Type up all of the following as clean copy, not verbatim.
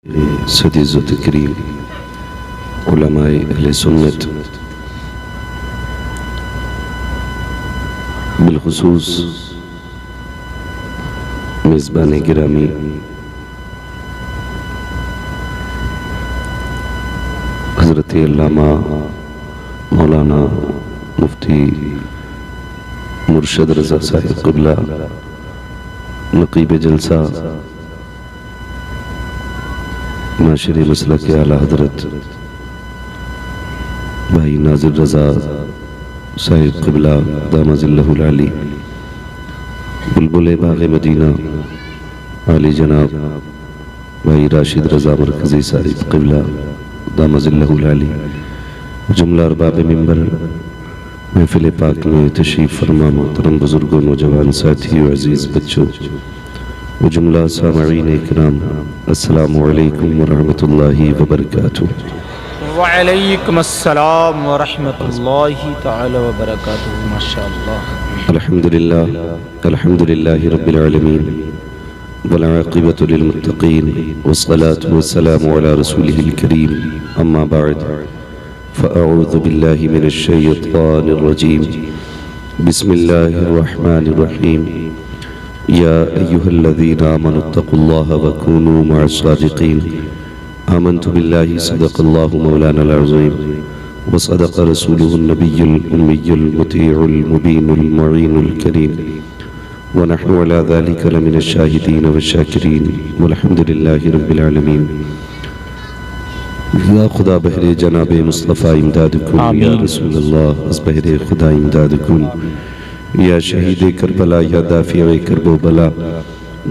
सदीज़ करीम उलमाए अहले सुन्नत बिलखुसूस मेज़बान गिरामी हज़रत अल्लामा मौलाना मुफ्ती मुर्शद रज़ा साहिब क़िबला नक़ीब जलसा माशरे मसलक के आला हज़रत भाई नाज़िर रज़ा साहिब क़िबला दामज़िल्लहुल आली बुलबुल बाग़ मदीना आली जनाब भाई राशिद रज़ा मरकज़ी साहिब क़िबला दामज़िल्लहुल आली जुमला अरबाब मिंबर महफ़िल पाक में तशरीफ़ फरमा मोहतरम बुज़ुर्गों नौजवान साथियों अज़ीज़ बच्चों व जुमला सामईन इकराम अस्सलामु अलैकुम व रहमतुल्लाहि व बरकातुहू। वालेकुम अस्सलाम व रहमतुल्लाहि तआला व बरकातुहू। माशाअल्लाह अल्हम्दुलिल्लाहि रब्बिल आलमीन वल आक़िबतु लिल मुत्तक़ीन वस्सलातु वस्सलामु अला रसूलिहिल करीम अम्मा बअद फ़अऊज़ु बिल्लाहि मिनश शैतानिर रजीम बिस्मिल्लाहिर रहमानिर रहीम या अय्युहल्लज़ीना आमनुत्तक़ुल्लाह व कूनू मअस सादिक़ीन आमन्तु बिल्लाहि सदक़ल्लाहु मौलानाल अज़ीम व सदक़ रसूलुहुन नबियुल उम्मियुल मुतीउल मुबीनुल मुईनुल करीम व नहनु अला ज़ालिका लमिनश शाहिदीन व शाकिरीन वल्हम्दुलिल्लाहि रब्बिल आलमीन। या खुदा बहरे जनाब मुस्तफ़ा इमदादकुम या रसूलल्लाह अज़ बहरे खुदा इमदादकुम या शहीद करबला या दाफ़िए करबो बला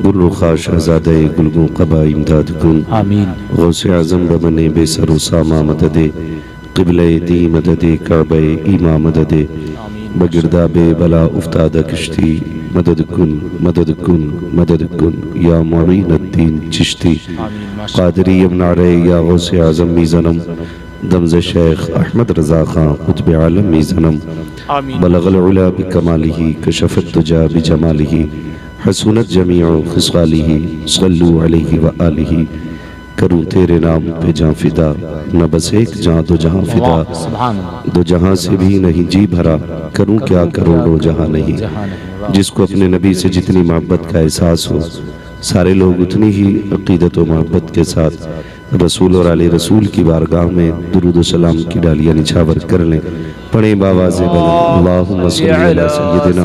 गुल ख़ाश आज़ाद गुलगो क़बा इमदादकुम आमीन। गौसे आज़म बमने बेसरो सामा मददे क़िबले दी मददे काबे ईमा मददे बगिरदा बे बला उफ्तादा कश्ती मदद कुन मदद कुन मदद कुन या मुईनुद्दीन चिश्ती क़ादरी यमनारे या गौसे आज़म मीज़नम दमज़ शेख अहमद रज़ा खां कुतुब आलम मीज़नम बलगल उला बिकमालिही कशफ़त तुजा बिजमालिही हसूनत जमीउ खिसालिही सल्लु अलैहि व आलिही। करूँ तेरे नाम पे जाँ फिदा न बस एक जाँ दो जहाँ फिदा दो जहाँ से भी नहीं जी भरा करूँ क्या करोड़ों जहाँ नहीं। जिसको अपने नबी से जितनी मोहब्बत का एहसास हो सारे लोग उतनी ही अक़ीदत व मोहब्बत के साथ रसूल और आले रसूल की बारगाह में दुरूद व सलाम की डालियाँ निछावर कर लें। पढ़े बावाज़े बुलंद अल्लाहुम्मा सल्लि अला सय्यिदिना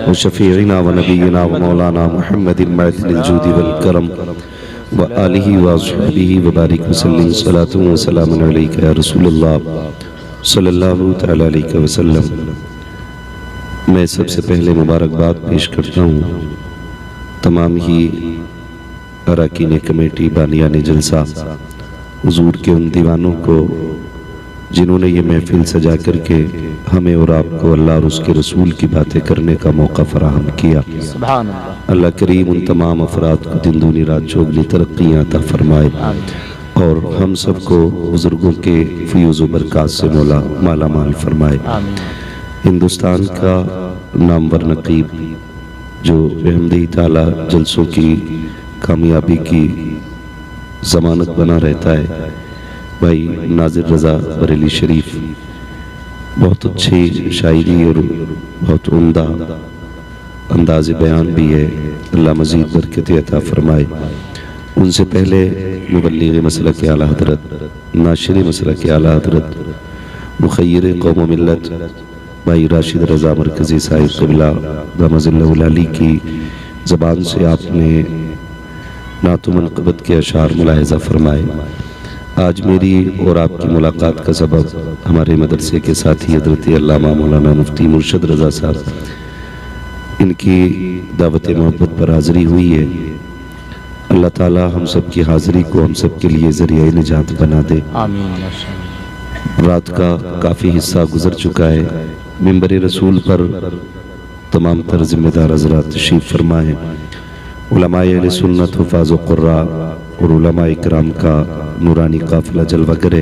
व शफ़ीइना व नबीना व मौलाना मुहम्मदिन मअतिल जूदि वल करम व आलिहि व अस्हाबिहि व बारिक वसल्लिम सलातु व सलामुन अलैका या रसूलल्लाह सल्लल्लाहु तआला अलैहि वसल्लम। मैं सबसे पहले मुबारकबाद पेश करता हूँ तमाम ही अरकान कमेटी बानियान जलसा हुजूर के उन दीवानों को जिन्होंने ये महफिल सजा करके हमें और आपको अल्लाह और उसके रसूल की बातें करने का मौका फराहम किया। अल्लाह करीम उन तमाम अफराद को दिन दूनी रात चौगनी तरक्कियाँ अता फरमाए और हम सबको बुजुर्गों के फ़यूज़ व बरक़ात से मौला माला माल फरमाए। हिंदुस्तान का नामवर नक़ीब जो बेहमदी ताला जलसों की कामयाबी की ज़मानत बना रहता है भाई नाज़िर रज़ा बरेली शरीफ बहुत अच्छी शायरी और बहुत उम्दा अंदाज़ बयान भी है। अल्लाह मज़ीद बरकत अता फ़रमाए। उनसे पहले मुबल्लिग़ मसलक आला हज़रत नाशिर मसलक आला हज़रत मुख़य्यिर कौम व मिल्लत भाई राशिद रज़ा मरकज़ी साहिब क़िबला दामज़िल्लहुल आली की ज़बान से आपने नात व मनक़बत के अशार मुलाहिज़ा फ़रमाए। आज मेरी और आपकी मुलाकात का सबब हमारे मदरसे के साथी हज़रत अल्लामा मौलाना मुफ्ती मुर्शद रज़ा साहब इनकी दावत मोहब्बत पर हाज़िरी हुई है। अल्लाह ताला हम सब की हाज़िरी को हम सब के लिए ज़रिया निजात बना दे आमीन। रात का काफ़ी हिस्सा गुज़र चुका है। मिंबर रसूल पर तमाम तर ज़िम्मेदार हज़रात तशरीफ़ फरमा है। उलमाए अहले सुन्नत हुफ़ाज़ व क़ुर्रा और उलमाए इकराम का नूरानी काफ़िला जलवा करे।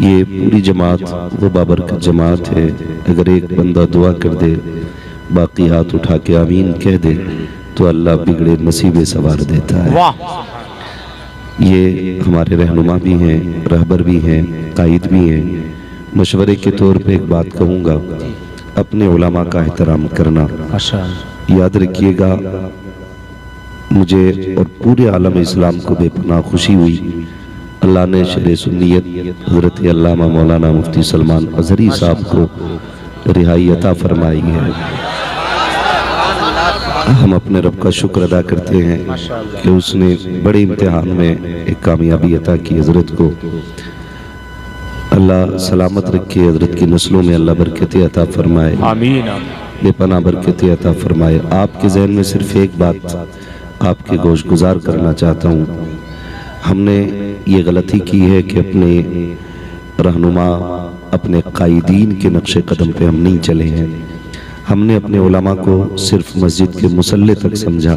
ये पूरी जमात वो बाबरकत जमात है। अगर एक बंदा दुआ कर दे बाकी हाथ उठा के आमीन कह दे तो अल्लाह बिगड़े नसीबे सवार देता है। ये हमारे रहनुमा भी हैं, रहबर भी हैं, कायद भी हैं। मशवरे के तौर पे एक बात कहूँगा, अपने उलमा का एहतराम करना। माशाअल्लाह। याद रखिएगा, मुझे और पूरे आलम इस्लाम को बेपनाह खुशी हुई, अल्लाह ने शरे सुन्नियत हज़रत अल्लामा मौलाना मुफ्ती सलमान अज़हरी साहब को रिहाई अता फरमाई है। हम अपने रब का शुक्र अदा करते हैं कि उसने बड़े इम्तिहान में एक कामयाबी अता की। हज़रत को अल्लाह सलामत रखे, हज़रत की नस्लों में अल्लाह बरकतें अता फरमाए, आमीन। बेपनाह बरकतें अता फरमाए। आपके जहन में सिर्फ एक बात आपके गोश गुजार करना चाहता हूँ। हमने ये गलती की है कि अपने रहनुमा, अपने कायदीन के नक्शे कदम पे हम नहीं चले हैं। हमने अपने उलमा को सिर्फ मस्जिद के मुसल्ले तक समझा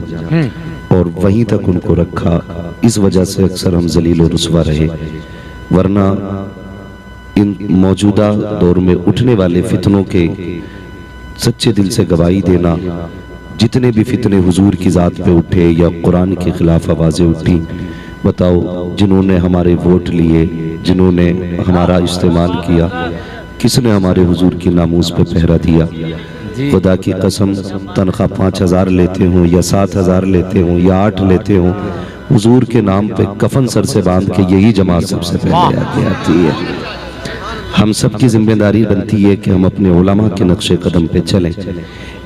और वहीं तक उनको रखा। इस वजह से अक्सर हम जलील और रुसवा रहे, वरना इन मौजूदा दौर में उठने वाले फितनों के सच्चे दिल से गवाही देना, जितने भी फितने हुजूर की ज़ात पे उठे या कुरान के खिलाफ आवाज़ें उठी, बताओ जिन्होंने हमारे वोट लिए, जिन्होंने हमारा इस्तेमाल किया, किसने हमारे हुजूर की नामूस पे पहरा दिया? खुदा की कसम, तनख्वाह 5000 लेते हों या 7000 लेते हों या 8 लेते हों, हुजूर के नाम पे कफन सर से बांध के यही जमात सबसे पहले आगे आती है। हम सब की जिम्मेदारी बनती है कि हम अपने उलमा के नक्शे कदम पे चलें,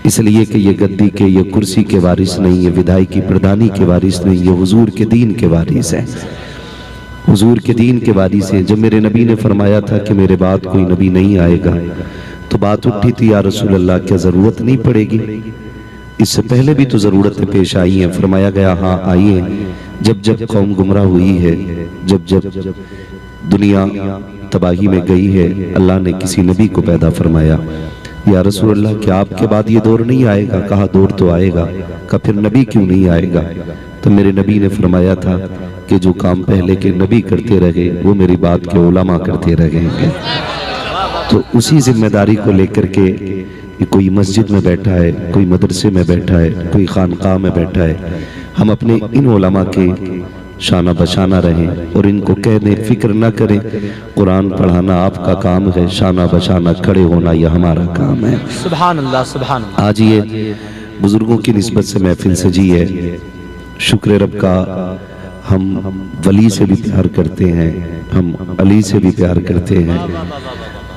इसलिए कि ये गद्दी के, ये कुर्सी के वारिस नहीं, ये विधायकी प्रधानी के वारिस नहीं, ये हुजूर के दीन के वारिस है। हुजूर के दीन के वारिस है। जब मेरे नबी ने फरमाया था कि मेरे बाद कोई नबी नहीं आएगा, तो बात उठी थी, या रसूल अल्लाह क्या ज़रूरत नहीं पड़ेगी? इससे पहले भी तो ज़रूरतें पेश आई हैं। फरमाया गया हाँ आई हैं। जब जब कौम गुमराह हुई है, जब जब दुनिया तबाही में गई है, अल्लाह ने किसी नबी को पैदा फरमाया। या रसूल अल्लाह क्या आपके बाद ये दौर नहीं आएगा? कहा दौर तो आएगा। कहा फिर नबी क्यों नहीं आएगा? तो मेरे नबी ने फरमाया था कि जो काम पहले के नबी करते रहे वो मेरी बात के उलमा करते रहेंगे। तो उसी जिम्मेदारी को लेकर के कोई मस्जिद में बैठा है, कोई मदरसे में बैठा है, कोई खानकाह में बैठा है, हम अपने इन उलमा के शाना बशाना रहें और इनको कहने फिक्र ना करें। कुरान पढ़ाना आपका काम है, शाना बशाना खड़े होना यह हमारा काम है। सुभान अल्लाह, सुभान अल्लाह। आज ये बुजुर्गों की निस्बत से महफिल सजी है, शुक्र रब का। हम वली से भी प्यार करते हैं, हम अली से भी प्यार करते हैं,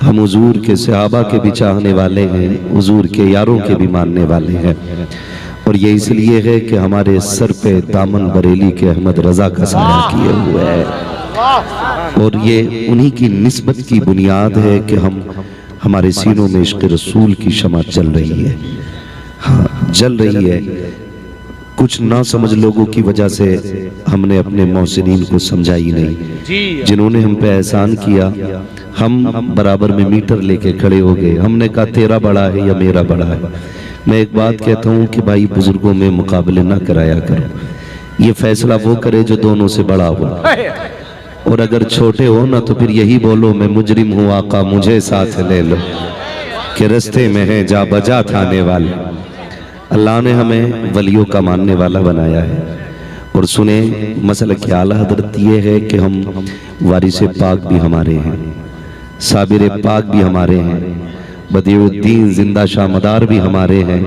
हम हुजूर के सहाबा के भी चाहने वाले हैं, हुजूर के यारों के भी मानने वाले हैं। और ये इसलिए है कि हमारे सर पे दामन बरेली के अहमद रजा का साया किए हुए है, और ये उन्हीं की निस्बत की बुनियाद है कि हमारे सीनों में इश्क़ रसूल की शमा चल रही है। हाँ, जल रही है। कुछ ना समझ लोगों की वजह से हमने अपने मोहसिनीन को समझा ही नहीं। जिन्होंने हम पे एहसान किया, हम बराबर में मीटर लेके खड़े हो गए। हमने कहा तेरा बड़ा है या मेरा बड़ा है। मैं एक बात कहता हूँ कि भाई बुजुर्गों में मुकाबले ना कराया करो। ये फैसला वो करे जो दोनों से बड़ा हो, और अगर छोटे हो ना तो फिर यही बोलो मैं मुजरिम हूँ आका मुझे साथ ले लो, कि रस्ते में है जा बजा थाने वाले। अल्लाह ने हमें वलियों का मानने वाला बनाया है। और सुने, मसला क्या आला हजरत ये है कि हम वारिस पाक भी हमारे हैं, साबिर पाक भी हमारे हैं, बदियुद्दीन जिंदा शाह मदार भी हमारे हैं,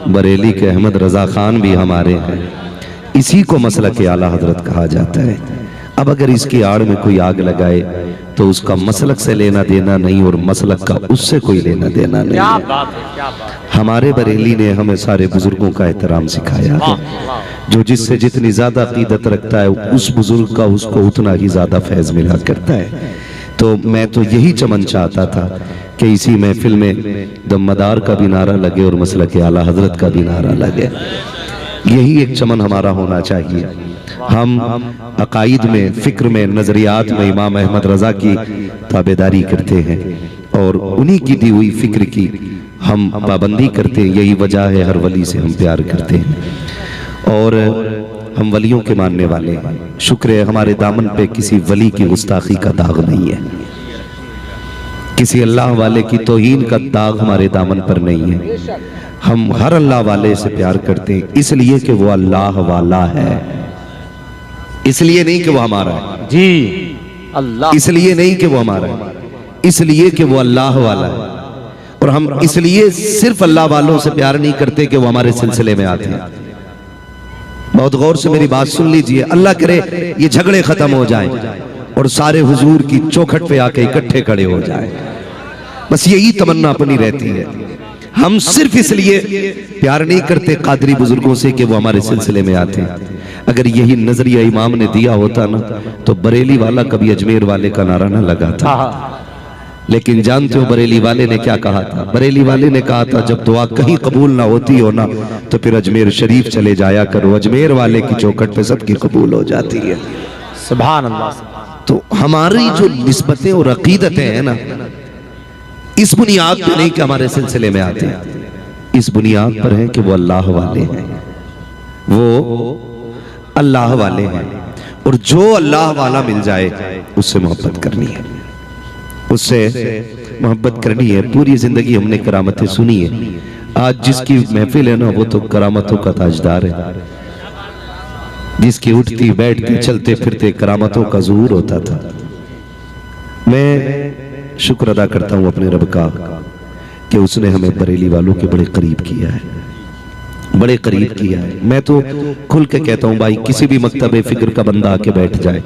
बरेली के अहमद रजा खान भी हमारे हैं। इसी को मसला के आला हजरत कहा जाता है। अब अगर इसकी आड़ में कोई आग लगाए तो उसका मसलक से लेना देना नहीं और मसलक का उससे कोई लेना देना नहीं है। हमारे बरेली ने हमें सारे बुजुर्गों का एहतराम सिखाया है। जो जिससे जितनी ज्यादा अकीदत रखता है उस बुजुर्ग का उसको उतना ही ज्यादा फैज मिला करता है। तो मैं तो यही चमन चाहता था कि इसी महफिल में दमदार का भी नारा लगे और मसलक के आला हजरत का भी नारा लगे। यही एक चमन हमारा होना चाहिए। हम अकाईद में, फिक्र में, नजरियात में इमाम अहमद रजा की ताबेदारी करते हैं और उन्हीं की दी हुई फिक्र की हम पाबंदी करते हैं। यही वजह है हर वली से हम प्यार करते हैं और हम वलियों के मानने वाले हैं। शुक्र है हमारे दामन पे किसी वली की गुस्ताखी का दाग नहीं है, किसी अल्लाह वाले की तौहीन का दाग हमारे दामन पर नहीं है। हम हर अल्लाह वाले से प्यार करते हैं इसलिए कि वो अल्लाह वाला है। इसलिए नहीं कि वो हमारा है जी। अल्लाह, इसलिए नहीं कि वो हमारा है, इसलिए कि वो अल्लाह वाला है। और हम इसलिए सिर्फ अल्लाह वालों से प्यार नहीं करते कि वो हमारे सिलसिले में आते हैं। बहुत गौर से मेरी बात सुन लीजिए। अल्लाह करे ये झगड़े खत्म हो जाएं और सारे हुजूर की चौखट पे आके इकट्ठे खड़े हो जाएं, बस यही तमन्ना अपनी रहती है। हम सिर्फ इसलिए प्यार नहीं करते कादरी बुजुर्गों से कि वो हमारे सिलसिले में आते हैं। अगर यही नजरिया इमाम ने दिया होता ना तो बरेली वाला कभी अजमेर वाले का नारा ना लगाता। लेकिन जानते हो बरेली वाले ने क्या कहा था? बरेली वाले ने कहा था जब दुआ कहीं कबूल ना होती हो ना तो फिर अजमेर शरीफ चले जाया करो, अजमेर वाले की चौखट पे सबकी कबूल हो जाती है। सुभान अल्लाह। तो हमारी जो निस्बतें और अकीदतें हैं ना, इस बुनियाद पे नहीं कि हमारे सिलसिले में आते हैं, इस बुनियाद पर है कि वो अल्लाह वाले हैं, वो अल्लाह वाले हैं। और जो अल्लाह वाला मिल जाए उससे मोहब्बत करनी है, उससे मोहब्बत करनी है। पूरी जिंदगी हमने करामतें सुनी है। आज जिसकी महफिल है ना वो तो करामतों का ताजदार है, जिसकी उठती बैठती चलते फिरते करामतों का ज़ुहूर होता था। मैं शुक्र अदा करता हूँ अपने रब का कि उसने हमें बरेली वालों के बड़े करीब किया है, बड़े करीब किया है। मैं तो खुल के कहता हूँ भाई, किसी भी मकतबे फिक्र का बंदा आके बैठ जाए,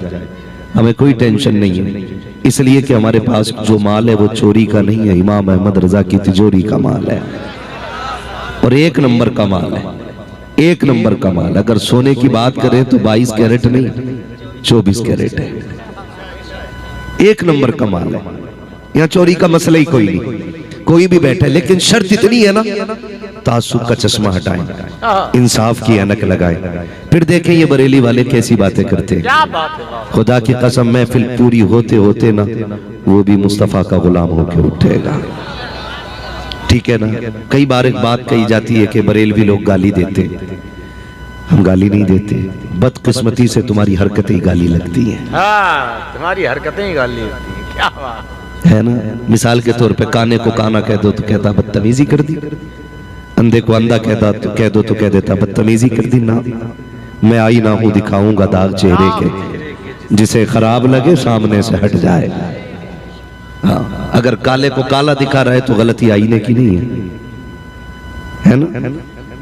हमें कोई टेंशन नहीं है, इसलिए कि हमारे पास जो माल है वो चोरी का नहीं है, इमाम अहमद रजा की तिजोरी का माल है और एक नंबर का माल है, एक नंबर का माल। अगर सोने की बात करें तो 22 कैरेट नहीं 24 कैरेट है, एक नंबर का माल है। यहाँ चोरी का मसला ही कोई नहीं, कोई भी बैठे, लेकिन शर्त इतनी है ना, तासुब का चश्मा हटाएं, इंसाफ की ऐनक लगाएं, फिर देखें ये बरेली वाले कैसी बातें करते हैं। खुदा की कसम महफिल पूरी होते होते ना वो भी मुस्तफा का गुलाम होकर उठेगा। ठीक है ना? कई बार एक बात कही जाती है कि बरेलवी लोग गाली देते, हम गाली नहीं देते, बदकिस्मती से तुम्हारी हरकतें ही गाली लगती हैं। तुम्हारी हरकतें ही गाली होती हैं। क्या बात है ना? मिसाल के तौर पे काने को काना कह दो तो कहता बदतमीजी कर दी, अंधे को अंधा कह दो तो कह देता बदतमीजी कर दी। ना, मैं आई ना हूं दिखाऊंगा दाग चेहरे के, जिसे खराब लगे सामने से हट जाए। हाँ, अगर काले को काला दिखा रहा है तो गलती आईने की नहीं है ना?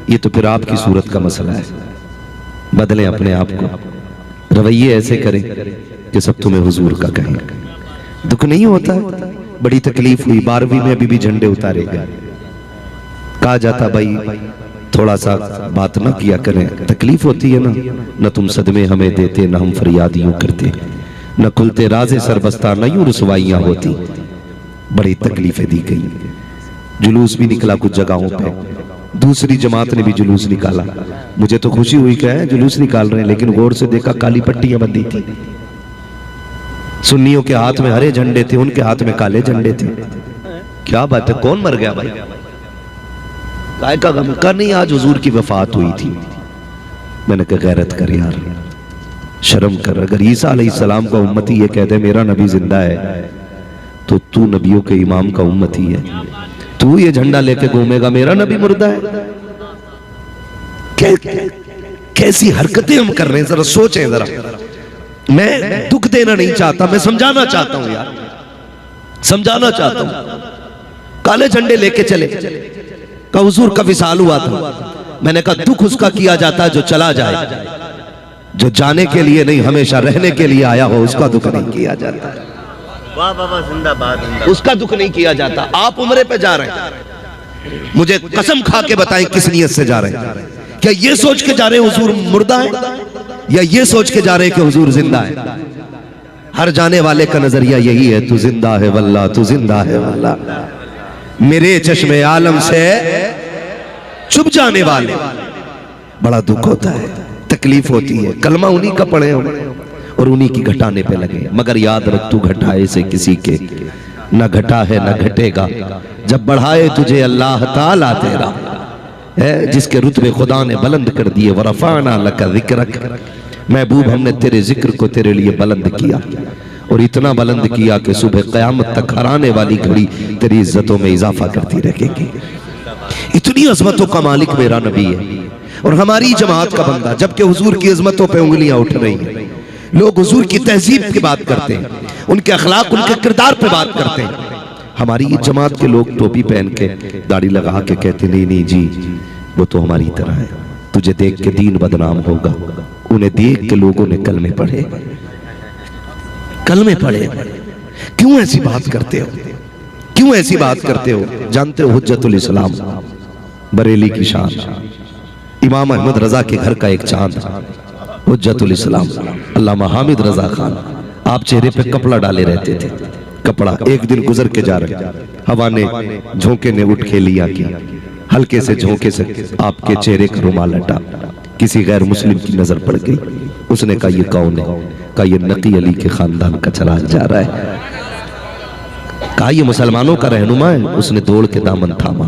ये तो फिर आपकी सूरत का मसला है। बदलें अपने आप को, रवैये ऐसे करें कि सब तुम्हें हुजूर का कहें। दुख नहीं होता, बड़ी तकलीफ हुई, 12वीं में अभी भी झंडे उतारे गए, कहा जाता भाई थोड़ा सा बात ना किया करें, तकलीफ होती है ना, न तुम सदमे हमें देते, न हम फरियाद यूं करते, न खुलते राजे सरबस्ता, न यूं रसवाइयां होती। बड़ी तकलीफें दी गई, जुलूस भी निकला कुछ जगहों पे, दूसरी जमात ने भी जुलूस निकाला। मुझे तो खुशी हुई क्या है जुलूस निकाल रहे हैं, लेकिन गौर से देखा काली पट्टियां बंधी थी। सुन्नियों के हाथ में हरे झंडे थे, उनके हाथ में काले झंडे थे। क्या बात है, कौन मर गया भाई? काय का गम का नहीं, आज हुजूर की वफात हुई थी। मैंने कहा गैरत कर यार, शर्म कर। अगर ईसा अलैहिस्सलाम का उम्मती ये कहते मेरा नबी जिंदा है तो तू नबियों के इमाम का उम्मती है, तू ये झंडा लेके घूमेगा मेरा नबी मुर्दा है? कैसी हरकतें हम कर रहे हैं, जरा सोचें जरा। मैं दुख देना नहीं चाहता, मैं समझाना चाहता हूं यार, समझाना चाहता हूं। काले झंडे लेके चले, का हुजूर का विसाल हुआ था। मैंने कहा दुख उसका किया जाता है जो चला जाए, जो जाने के लिए नहीं हमेशा रहने के लिए आया हो उसका दुख नहीं किया जाता। वाह बाबा, जिंदाबाद, उसका दुख नहीं किया जाता। आप उम्रे पे जा रहे हैं, मुझे कसम खा के बताएं किस नियत से जा रहे हैं? क्या ये सोच के जा रहे हैं हुजूर मुर्दा है, या ये सोच के जा रहे हैं कि हुजूर जिंदा है? हर जाने वाले का नजरिया यही है, तू जिंदा है वल्लाह, तू जिंदा है वल्लाह। मेरे चश्मे आलम से चुप जाने वाले, बड़ा दुख होता है, तकलीफ होती है। कलमा उन्हीं का पढ़े हो और उन्हीं की घटाने पे लगे, मगर याद रख तू घटाए से किसी के न घटा है न घटेगा, जब बढ़ाए तुझे अल्लाह ताला तेरा है, जिसके रुतबे खुदा ने बुलंद कर दिए। वरफाना लका जिक्रक, महबूब हमने तेरे जिक्र को तेरे लिए बुलंद किया, और इतना बुलंद किया कि सुबह क़यामत तक हर आने वाली घड़ी तेरी इज्जतों में इजाफा करती रहेगी। इतनी अजमतों का मालिक मेरा नबी है और हमारी जमात का बंदा, जबकि हुजूर की अजमतों पे उंगलियां उठ रही हैं। लोग हुजूर की तहजीब की बात करते हैं, उनके अखलाक, उनके किरदार पे बात करते हैं। हमारी ये जमात के लोग टोपी पहन के दाढ़ी लगा के कहते नहीं नहीं जी वो तो हमारी तरह है, तुझे देख के दीन बदनाम होगा। उन्हें देख के लोगों ने कलमे पढ़े, कलमे पढ़े। क्यों ऐसी बात करते हो, क्यों ऐसी बात करते हो? जानते हो हुज्जतुल इस्लाम बरेली की शान, इमाम अहमद रजा के घर का एक चांद, हुज्जतुल इस्लाम अल्लामा हामिद रजा खान, आप चेहरे पे कपड़ा डाले रहते थे। कपड़ा एक दिन गुजर के जा रहे, हवा ने झोंके ने उठ के लिया कि हल्के से झोंके से आपके चेहरे का रुमाल हटा, किसी गैर मुस्लिम की नजर पड़ गई। उसने कहा ये कौन है? कहा ये नकी अली के खानदान का चिराग जा रहा है। कहा ये मुसलमानों का रहनुमा है। उसने दौड़ के दामन थामा,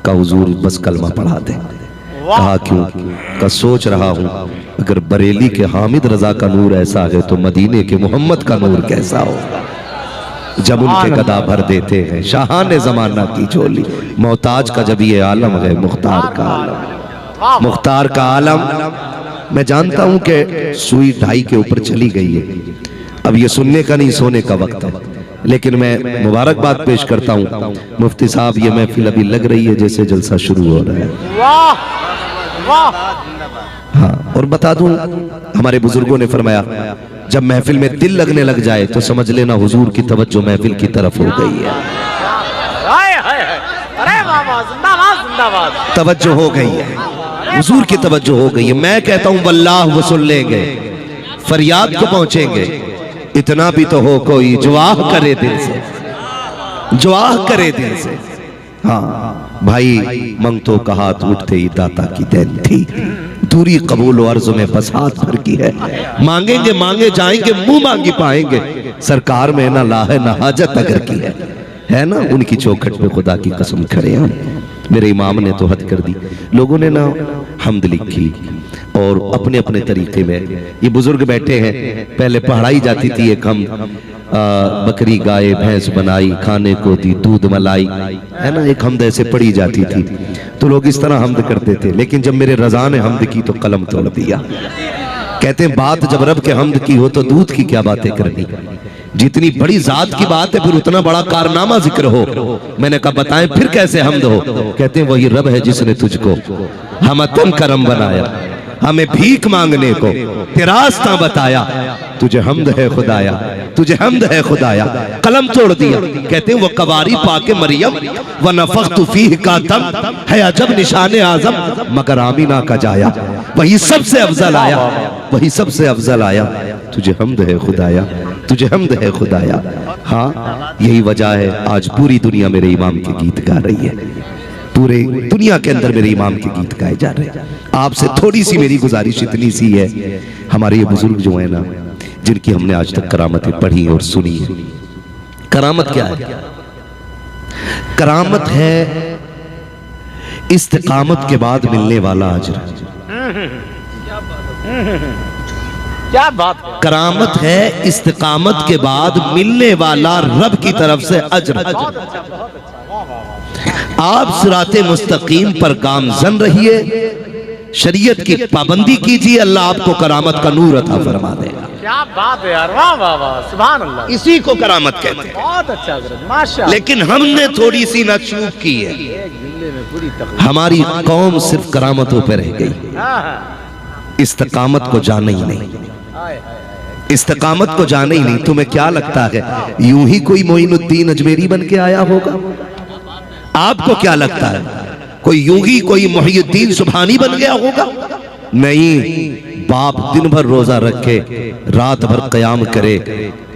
कहा हुजूर बस कलमा पढ़ा दे। कहा क्यों? कहा सोच रहा हूं अगर बरेली के हामिद रजा का नूर ऐसा है तो मदीने के मोहम्मद का नूर कैसा होगा। जब उनके गदा भर देते हैं शाहाने जमाना की झोली, मोहताज का जब ये आलम है मुख्तार का आलम, मुख्तार का आलम। मैं जानता हूं कि सुई ढाई के ऊपर चली गई है, अब ये सुनने का नहीं सोने का वक्त है, लेकिन मैं मुबारकबाद पेश करता हूं मुफ्ती साहब। ये महफिल अभी लग रही है जैसे जलसा शुरू हो रहा है। हाँ, और बता दूं हमारे बुजुर्गों ने फरमाया जब महफिल में दिल लगने लग जाए तो समझ लेना हुजूर की तवज्जो महफिल की तरफ हो गई है। तवज्जो हो गई है, हुजूर की तवज्जो हो गई है। मैं कहता हूं वल्लाह वो सुन लेंगे, फरियाद को पहुंचेंगे। इतना भी तो हो कोई जुआह करे दिल से, जुआह करे दिल से। हाँ भाई मंगतों का हाथ उठते ही दाता की देन थी, दूरी कबूल और अर्ज में बस हाथ भर की है। मांगेंगे मांगे जाएंगे, मुंह मांगी पाएंगे, सरकार में ना लाहे ना हाजत अगर की है ना। उनकी चौखट पे खुदा की कसम खड़े हैं। मेरे इमाम ने तो हद कर दी। लोगों ने ना हमद लिखी और अपने अपने तरीके में, ये बुजुर्ग बैठे हैं, पहले पढ़ाई जाती थी एक हम बकरी गाय भैंस बनाई, खाने को दी दूध मलाई, है ना, एक हमद ऐसे पढ़ी जाती थी। तो लोग इस तरह हमद करते थे, लेकिन जब मेरे रजा ने हमद की तो कलम तोड़ दिया। कहते हैं बात जब रब के हमद की हो तो दूध की क्या बातें करनी, जितनी बड़ी जात की बात है फिर उतना बड़ा कारनामा जिक्र हो। मैंने कहा बताएं फिर कैसे हमद हो? कहते हैं वही रब है जिसने तुझको हमतन करम बनाया, हमें भीख मांगने को रास्ता बताया। तुझे हमद है खुदाया, तुझे हमद है खुदाया। कलम तोड़ दिया। कहते हैं वो कवारी पाके मरियम व नफख्तु फीह का दम है अजब निशाने आजम मगर आमीना का जाया। वही सबसे अफजल आया, वही सबसे अफजल आया। तुझे हमद है खुदाया, तुझे हमद है खुदाया। हाँ यही वजह है आज पूरी दुनिया मेरे इमाम के गीत गा रही है, पूरे दुनिया के अंदर मेरे इमाम के गीत गाए जा रहे हैं। आपसे थोड़ी सी मेरी गुजारिश इतनी सी है, हमारे ये बुजुर्ग जो है ना, जिनकी हमने आज तक करामतें पढ़ी और सुनी है। करामत क्या है? करामत है इस्तिकामत के बाद मिलने वाला अजर। क्या बात है? करामत है इस्तिकामत के बाद मिलने वाला रब की तरफ से अजर। आप सिराते मुस्तकीम पर गामजन रहिए, शरीयत की पाबंदी कीजिए, अल्लाह आपको करामत का नूर अता फरमा देगा। क्या बात है यार, वाह वाह वाह, सुभान अल्लाह। इसी को करामत कहते हैं। बहुत अच्छा हजरत, माशाअल्लाह। लेकिन हमने थोड़ी सी ना चूक की है, एक जिले में पूरी तकलीफ। हमारी कौम सिर्फ करामतों पे रह गई, इस्तिकामत को जाने ही नहीं, इस्तिकामत को जाने ही नहीं। तुम्हें क्या लगता है यूं ही कोई मोइनुद्दीन अजमेरी बन के आया होगा? आपको क्या लगता है कोई यूं ही कोई मोहिउद्दीन सुभानी बन गया होगा? नहीं, बाप दिन भर रोजा रखे, रात भर कयाम करे,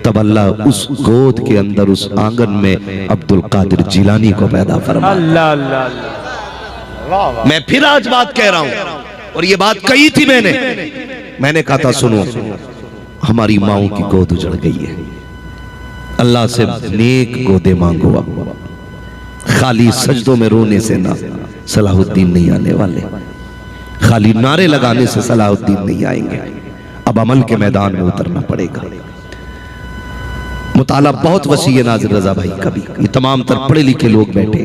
तब अल्लाह उस गोद के अंदर उस आंगन में अब्दुल कादिर जिलानी को पैदा फरमा। अल्लाह अल्लाह अल्लाह। मैं फिर आज बात कह रहा हूं, और ये बात कही थी मैंने कहा था सुनो, हमारी माओ की गोद उजड़ गई है, अल्लाह से नेक गोदे मांगो। खाली सजदों में रोने से ना सलाहुद्दीन नहीं आने वाले, खाली नारे लगाने से सलाहुद्दीन नहीं आएंगे। अब अमल के मैदान में उतरना पड़ेगा। मुताला बहुत वसी है नाज़िर रजा भाई का भी, ये तमाम तर पढ़े लिखे लोग बैठे,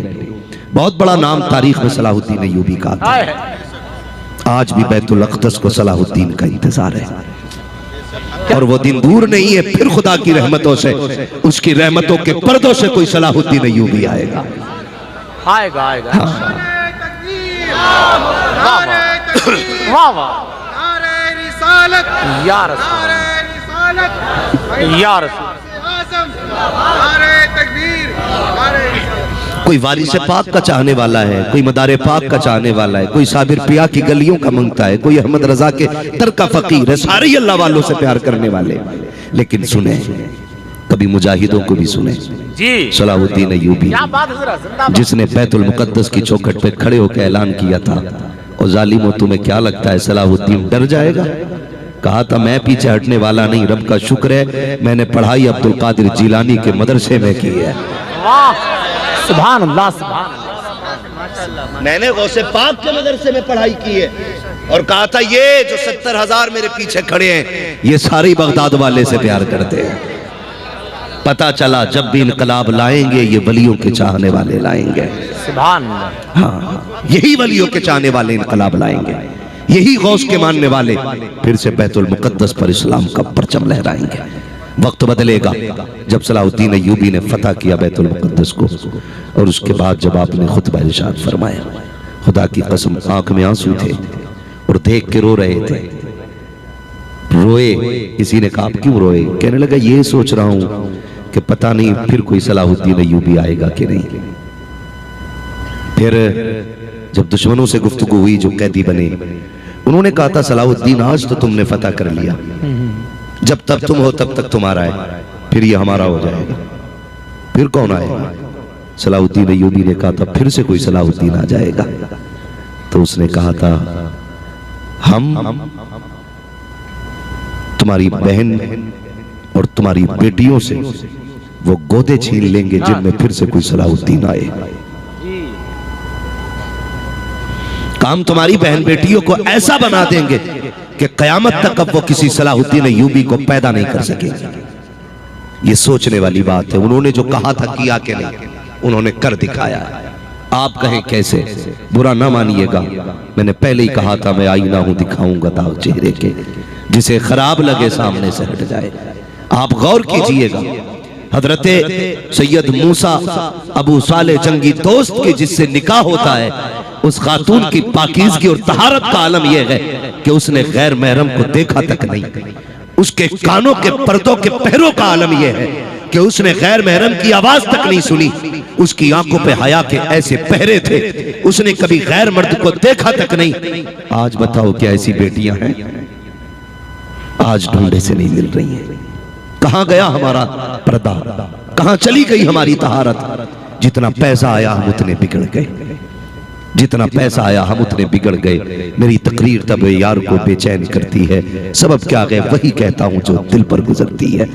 बहुत बड़ा नाम तारीख में सलाहुद्दीन अय्यूबी का आता है। आज भी बैतुल अक़दस को सलाहुद्दीन का इंतजार है। और वो दिन दूर नहीं है, फिर खुदा की रहमतों से, उसकी रहमतों के पर्दों से कोई सलाहुद्दीन अय्यूबी आएगा। आएगा आएगा। वाह वाह या रसूल या रसूल। कोई वारिस पाक का चाहने वाला है, कोई मदारे पाक का चाहने वाला है, कोई साबिर पिया की गलियों का मांगता है, कोई अहमद रजा के तर का फकीर है, सारे ही अल्लाह वालों से प्यार करने वाले। लेकिन सुने, कभी मुजाहिदों को भी सुने जी। सलाहुद्दीन अय्यूबी जिसने बैतुल मुकद्दस की चौखट पे खड़े होकर ऐलान किया था, और जालिमों तुम्हें क्या लगता है सलाहुद्दीन डर जाएगा? कहा था मैं पीछे हटने वाला नहीं, रब का शुक्र है मैंने पढ़ाई अब्दुल कादिर जिलानी के मदरसे में की है। वाह सुभान अल्लाह सुभान अल्लाह। मैंने गौसे पाक के मदरसे में पढ़ाई की है, और कहा था ये जो 70,000 मेरे पीछे खड़े हैं ये सारी बगदाद वाले से प्यार करते हैं। पता चला जब भी इनकलाब लाएंगे ये वलियों के चाहने वाले लाएंगे। सुभान अल्लाह। हाँ, यही वलियों के चाहने वाले इनकलाब लाएंगे, यही गौस के मानने वाले फिर से बैतुल मुकद्दस पर इस्लाम का परचम लहराएंगे। वक्त बदलेगा जब सलाहुद्दीन अय्यूबी ने फतह किया बैतुल मुकद्दस को, और उसके बाद जब आपने खुतबा इरशाद फरमाया, खुदा की कसम आंख में आंसू थे और देख के रो रहे थे। रोए, किसी ने कहा आप क्यों रोए? कहने लगा ये सोच रहा हूं कि पता नहीं फिर कोई सलाहुद्दीन अय्यूबी आएगा कि नहीं। फिर जब दुश्मनों से गुफ्तगू हुई, जो कैदी बने, उन्होंने कहा था सलाहुद्दीन आज तो तुमने फतह कर लिया, जब तक तुम हो तब तक तुम्हारा है, फिर ये हमारा हो जाएगा, फिर कौन आएगा? सलाहुद्दीन अय्यूबी ने कहा था फिर से कोई सलाहुद्दीन आ जाएगा। तो उसने कहा था हम तुम्हारी बहन और तुम्हारी बेटियों से वो गोदे छीन लेंगे जिनमें फिर से कोई सलाहुद्दीन आए। काम तुम्हारी बहन बेटियों को ऐसा बना देंगे कि कयामत तक अब वो किसी सलाहुद्दीन अय्यूबी को पैदा नहीं कर सकेंगे। ये सोचने वाली बात है। उन्होंने जो कहा था किया कि नहीं, उन्होंने कर दिखाया। आप कहें कैसे, बुरा ना मानिएगा, मैंने पहले ही कहा था मैं आईना हूं, दिखाऊंगा दाग चेहरे के, जिसे खराब लगे सामने से हट जाए। आप गौर कीजिएगा, हजरत सैयद मूसा अबू साले जंगी दोस्त के जिससे निकाह होता है, उस खातून की पाकीज़गी और तहारत का आलम यह है कि उसने गैर महरम को देखा तक नहीं। उसके कानों के पर्दों के पहरों का आलम यह है कि उसने गैर महरम की आवाज तक नहीं सुनी। उसकी आंखों पे हया के ऐसे पहरे थे, उसने कभी गैर मर्द को देखा तक नहीं। आज बताओ क्या ऐसी बेटियां हैं? आज ढूंढे से नहीं मिल रही हैं। कहां गया हमारा पर्दा, कहां चली गई हमारी तहारत? जितना पैसा आया हम उतने बिगड़ गए, जितना पैसा आया हम उतने बिगड़ गए। मेरी तकरीर तब यार को बेचैन करती है, सबब क्या है वही कहता हूँ जो दिल पर गुजरती है।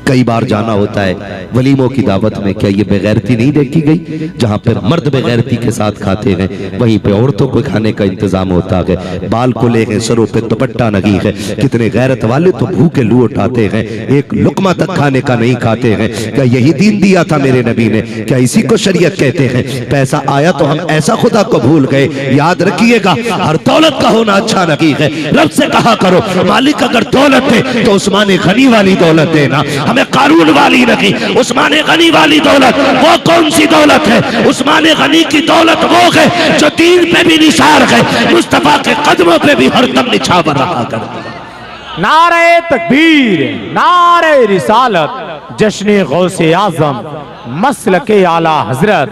कई बार जाना होता है वलीमों की दावत में, क्या ये बेगैरती नहीं देखी गई? जहाँ पे मर्द बेगैरती के साथ खाते हैं वहीं पे औरतों को खाने का इंतजाम होता है। बाल को ले गए, सरों पे दुपट्टा लगी है। कितने गैरत वाले तो भूखे लू उठाते हैं, एक लुकमा तक खाने का नहीं खाते हैं। क्या यही दीन दिया था मेरे नबी ने? क्या इसी को शरीयत कहते हैं? पैसा आया तो हम ऐसा खुदा को भूल गए। याद रखिएगा, हर दौलत का होना अच्छा नहीं है। रब से कहा करो मालिक अगर दौलत है तो उस्मान गनी वाली दौलत देना, हमें कारून वाली नहीं। उस्मान गनी वाली दौलत वो कौन सी दौलत है? उस्मान गनी की दौलत वो है जो दीन पे भी निशार है, मुस्तफा के कदमों पे भी हरदम निछावर रहा कर। नारे तकबीर, नारे रिसालत, जश्न गौसे आजम, मसलके आला हजरत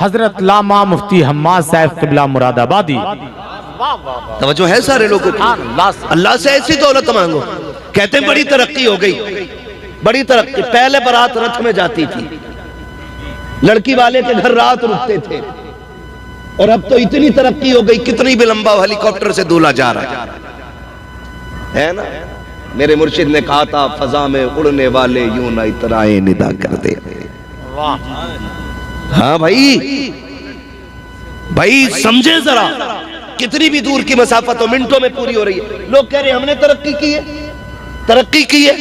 हजरत लामा मुफ्ती हम्माद साहब किबला मुरादाबादी। तवज्जो है सारे लोगों की? अल्लाह से ऐसी दौलत मांगो। कहते हैं बड़ी तरक्की हो गई, बड़ी तरक्की। पहले बारात रथ में जाती थी, लड़की वाले के घर रात रुकते थे, और अब तो इतनी तरक्की हो गई, कितनी भी लंबा हेलीकॉप्टर से दूल्हा जा रहा है ना। मेरे मुर्शिद ने कहा था फजा में उड़ने वाले यूं ना इतराए निदा कर दे। हाँ भाई, भाई समझे जरा, कितनी भी दूर की मसाफत हो मिनटों में पूरी हो रही है। लोग कह रहे हमने तरक्की की है, तरक्की की है।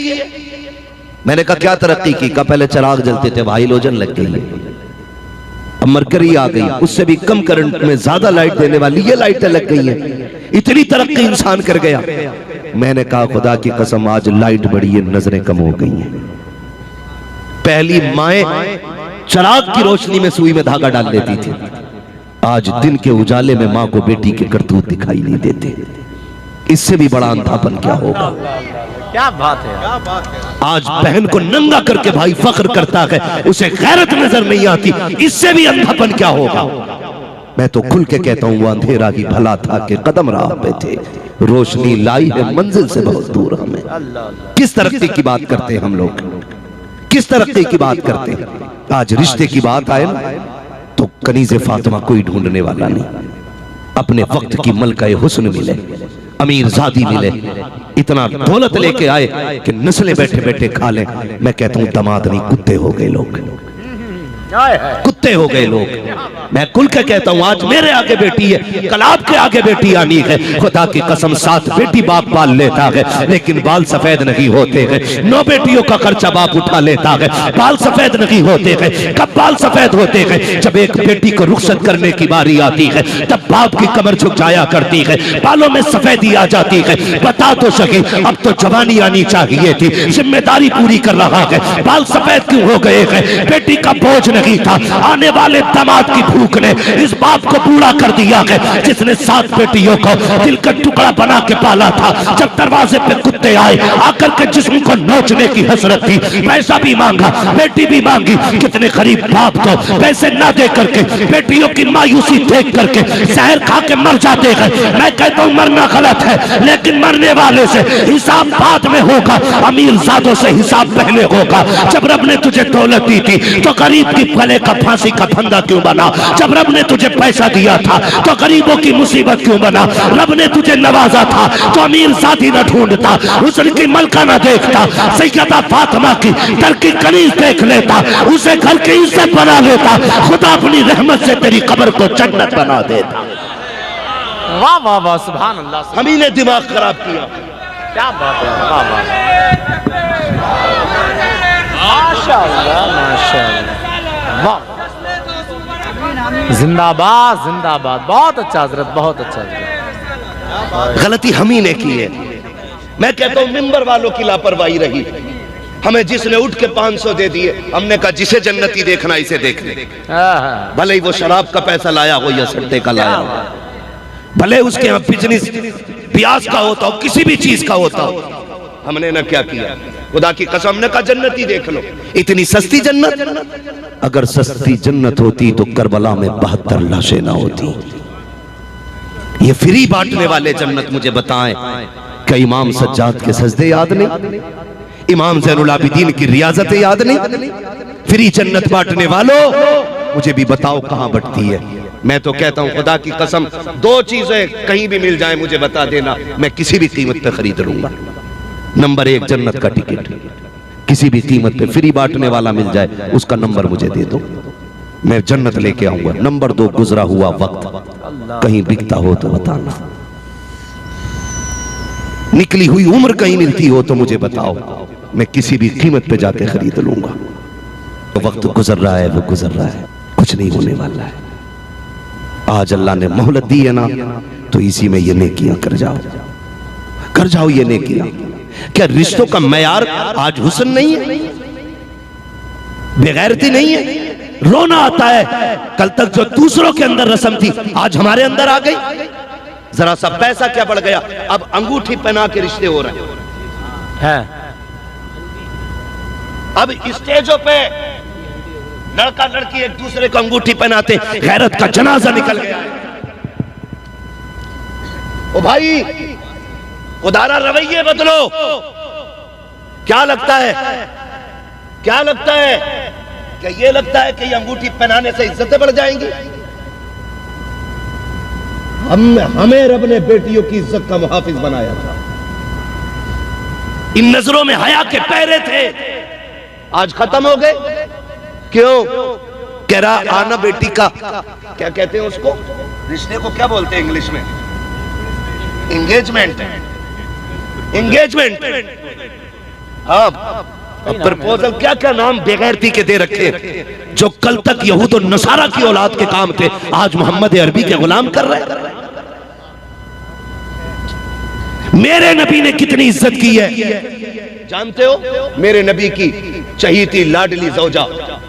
मैंने कहा क्या तरक्की की? का पहले चिराग जलते थे, हाइलोजन लग गई है, अब मरकरी आ गई, उससे भी कम करंट में ज्यादा लाइट देने वाली ये लाइटें लग गई हैं। इतनी तरक्की इंसान कर गया। मैंने कहा खुदा की कसम आज लाइट बढ़ी है, नजरें कम हो गई हैं। पहली माएं चिराग की रोशनी में सुई में धागा डाल देती थी, आज दिन के उजाले में मां को बेटी के करतूत दिखाई नहीं देते। इससे भी बड़ा अंधापन क्या होगा। क्या बात है। आज बहन को नंगा करके भाई फख्र करता है, उसे गैरत नजर नहीं आती, इससे भी अंधापन क्या होगा। मैं तो खुल के कहता हूं वो अंधेरा ही भला था कि कदम राह पे थे, रोशनी लाई है मंजिल से बहुत दूर हमें। किस तरक्की की बात करते हैं हम लोग, किस तरक्की की बात करते हैं। आज रिश्ते की बात आए ना तो कनीज़े फातिमा कोई ढूंढने वाला नहीं। अपने वक्त की मलका हुस्न मिले, अमीर जादी मिले, इतना दौलत लेके आए कि नस्लें बैठे बैठे खा लें। मैं कहता हूं दामाद नहीं कुत्ते हो गए लोग, कुत्ते हो गए लोग। मैं खुल के कहता हूं आज मेरे आगे बेटी है, कल आपके आगे बेटी आनी है। खुदा की कसम 7 बेटी बाप पाल लेता है लेकिन बाल सफेद नहीं होते हैं। 9 बेटियों का खर्चा बाप उठा लेता है, बाल सफेद नहीं होते हैं। कब बाल सफेद होते हैं, जब एक बेटी को रुखसत करने की बारी आती है, तब बाप की कमर झुक जाया करती है, बालों में सफेदी आ जाती है। बता तो सके अब तो जवानी आनी चाहिए थी, जिम्मेदारी पूरी कर रहा है, बाल सफेद क्यों हो गए हैं। बेटी का बोझ नहीं था, आने वाले दामाद की भूख ने इस बाप को बूढ़ा कर दिया है जिसने 7 बेटियों को दिल का टुकड़ा बना के पाला था। जब दरवाजे पे कुत्ते आए आकर के जिस्म को नोचने की हसरत थी, पैसा भी मांगा, बेटी भी मांगी। कितने गरीब बाप को पैसे ना दे करके बेटियों की मायूसी देख करके जहर खा के मर जाते हैं। मैं कहता हूं मरना गलत है लेकिन मरने वाले से हिसाब बाद में होगा, अमीर जादों से हिसाब पहले होगा। जब रब ने तुझे दौलत दी थी तो गरीब की गले का फांसी का फंदा क्यों बना। जब रब ने तुझे पैसा दिया था तो गरीबों की मुसीबत क्यों बना। रब ने तुझे नवाजा था तो अमीर साथी न ढूंढता, हुस्न की मलका न देखता, सैयदा फातिमा की तरकी कनीज देख लेता, उसे घर की इज्जत बना लेता। खुदा अपनी रहमत से तेरी कब्र को जन्नत बना देता। वाह वाह वाह, सुभान अल्लाह। हम ही ने दिमाग खराब किया। क्या बात है, वाह वाह, माशाअल्लाह माशाअल्लाह, वाह, जिंदाबाद जिंदाबाद। बहुत अच्छा हजरत, बहुत अच्छा हजरत। गलती हम ही ने की है। मैं कहता हूं मिंबर वालों की लापरवाही रही। हमें जिसने उठ के 500 दे दिए, हमने कहा जिसे जन्नती देखना इसे देख ले, भले ही वो शराब का पैसा लाया हो या सट्टे का लाया हो, भले उसके यहाँ बिजनेस प्याज का होता हो, किसी भी चीज का होता हो। हमने ना क्या किया, खुदा की कसम ने कहा जन्नती देख लो। इतनी सस्ती जन्नत, अगर सस्ती जन्नत होती तो करबला में 72 लाशें ना होती। ये फ्री बांटने वाले जन्नत मुझे बताएं, क्या इमाम सज्जाद के सजदे याद नहीं, इमाम ज़ैनुल आबिदीन की रियाजतें याद नहीं। फ्री जन्नत बांटने वालों मुझे भी बताओ कहां बंटती है। मैं तो कहता हूं खुदा की कसम 2 चीजें कहीं भी मिल जाए मुझे बता देना, मैं किसी भी कीमत पे खरीद लूंगा। नंबर 1 जन्नत का टिकट, किसी भी कीमत पे फ्री बांटने वाला मिल जाए उसका नंबर मुझे दे दो, मैं जन्नत लेके आऊंगा। नंबर 2 गुजरा हुआ वक्त कहीं बिकता हो तो बताना, निकली हुई उम्र कहीं मिलती हो तो मुझे बताओ, मैं किसी भी कीमत पे जाके खरीद लूंगा। तो वक्त गुजर रहा है, वो गुजर रहा है, कुछ नहीं होने वाला है। आज अल्लाह ने मोहलत दी है ना, तो इसी में ये नेकियां कर जाओ, कर जाओ ये नेकियां। क्या रिश्तों का मयार आज हुस्न नहीं है, बेगैरती नहीं है। रोना आता है, कल तक जो दूसरों के अंदर रस्म थी आज हमारे अंदर आ गई। जरा सा पैसा क्या बढ़ गया, अब अंगूठी पहना के रिश्ते हो रहे हैं। अब स्टेजों पे लड़का लड़की एक दूसरे को अंगूठी पहनाते, गैरत का जनाजा निकल गया। ओ भाई उदारा रवैये बदलो। क्या लगता है, क्या लगता है, क्या ये लगता है कि ये अंगूठी पहनाने से इज्जतें बढ़ जाएंगी। हमें रब ने बेटियों की इज्जत का मुहाफिज बनाया था। इन नजरों में हया के पहरे थे, आज खत्म हो गए। क्यों? कह रहा आना बेटी का, क्या कहते हैं उसको, रिश्ते को क्या बोलते हैं इंग्लिश में, एंगेजमेंट, एंगेजमेंट। अब प्रपोजल क्या क्या नाम बेगैरती के दे रखे, जो कल तक यहूद और नसारा की औलाद के काम थे आज मोहम्मद अरबी के गुलाम कर रहे हैं। मेरे नबी ने कितनी इज्जत की है जानते हो? मेरे नबी की चहीती लाडली ज़ौजा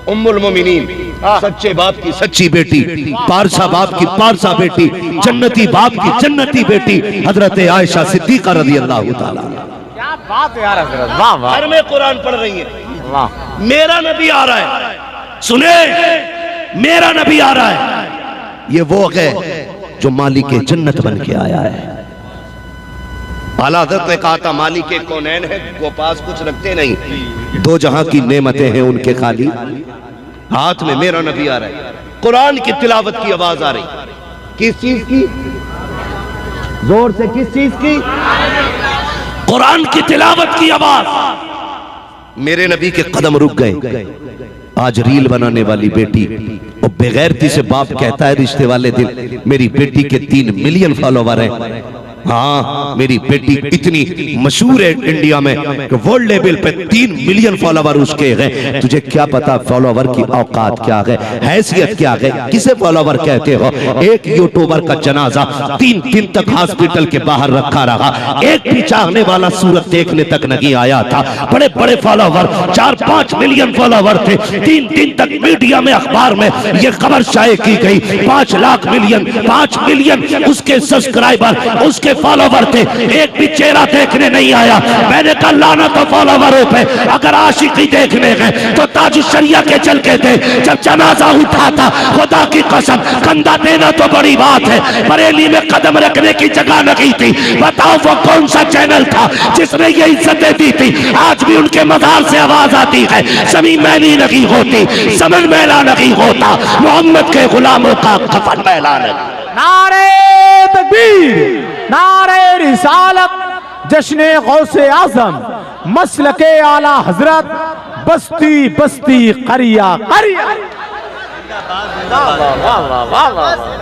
उम्मुल मोमिनीन, सच्चे बाप की सच्ची बेटी, पारसा बाप की पारसा बेटी, जन्नती बाप की जन्नती बेटी हजरत आयशा सिद्दीका रज़ी अल्लाह ताला। क्या बात है यार हजरत, वाह वाह। घर में कुरान पढ़ रही है, वाह। मेरा नबी आ रहा है, सुने, मेरा नबी आ रहा है। ये वो है जो मालिक जन्नत बन के आया है। आला हज़रत ने कहा था मालिक कौनैन है, वो पास कुछ रखते नहीं, दो जहां की नेमतें हैं उनके खाली हाथ में मेरा नबी आ रहा है। कुरान की तिलावत की आवाज आ रही, किस चीज की? जोर से, किस चीज की? कुरान की तिलावत की आवाज। मेरे नबी के कदम रुक गए। आज रील बनाने वाली बेटी और बेगैरती से बाप कहता है रिश्ते वाले दिन, मेरी बेटी के 3 मिलियन फॉलोवर हैं। हाँ, मेरी बेटी इतनी मशहूर है इंडिया में कि वर्ल्ड लेवल पे 3 मिलियन फॉलोवर उसके हैं। तुझे क्या पता फॉलोवर की औकात क्या है, हैसियत क्या है, किसे फॉलोवर कहते हो? एक यूट्यूबर का जनाजा 3 दिन तक हॉस्पिटल के बाहर रखा रहा, एक भी चाहने वाला सूरत देखने तक नहीं आया था। बड़े बड़े फॉलोवर, 4-5 मिलियन फॉलोवर थे। 3 दिन तक मीडिया में, अखबार में ये खबर शाये की गई 5 लाख मिलियन, 5 मिलियन उसके सब्सक्राइबर, उसके फॉलोवर थे, एक भी चेहरा देखने नहीं आया। मैंने कहा लानत हो फॉलोवरों पे, अगर आशिकी देखने गए तो ताज शरिया के चल के थे। जब जनाजा उठा था, खुदा की कसम, कंधा देना तो बड़ी बात है, बरेली में कदम रखने की जगह नहीं थी। बताओ वो कौन सा चैनल था जिसने ये इज्जतें दी थी? आज भी उनके मजार से आवाज आती है, ज़मीन मैली नहीं होती, समन मैला नहीं होता, मोहम्मद के गुलामों का कफन मैला नहीं। नारे तकबीर, नारे रिसालत, जश्ने गौसे आजम, मसलके आला हजरत, बस्ती बस्ती करिया करिया।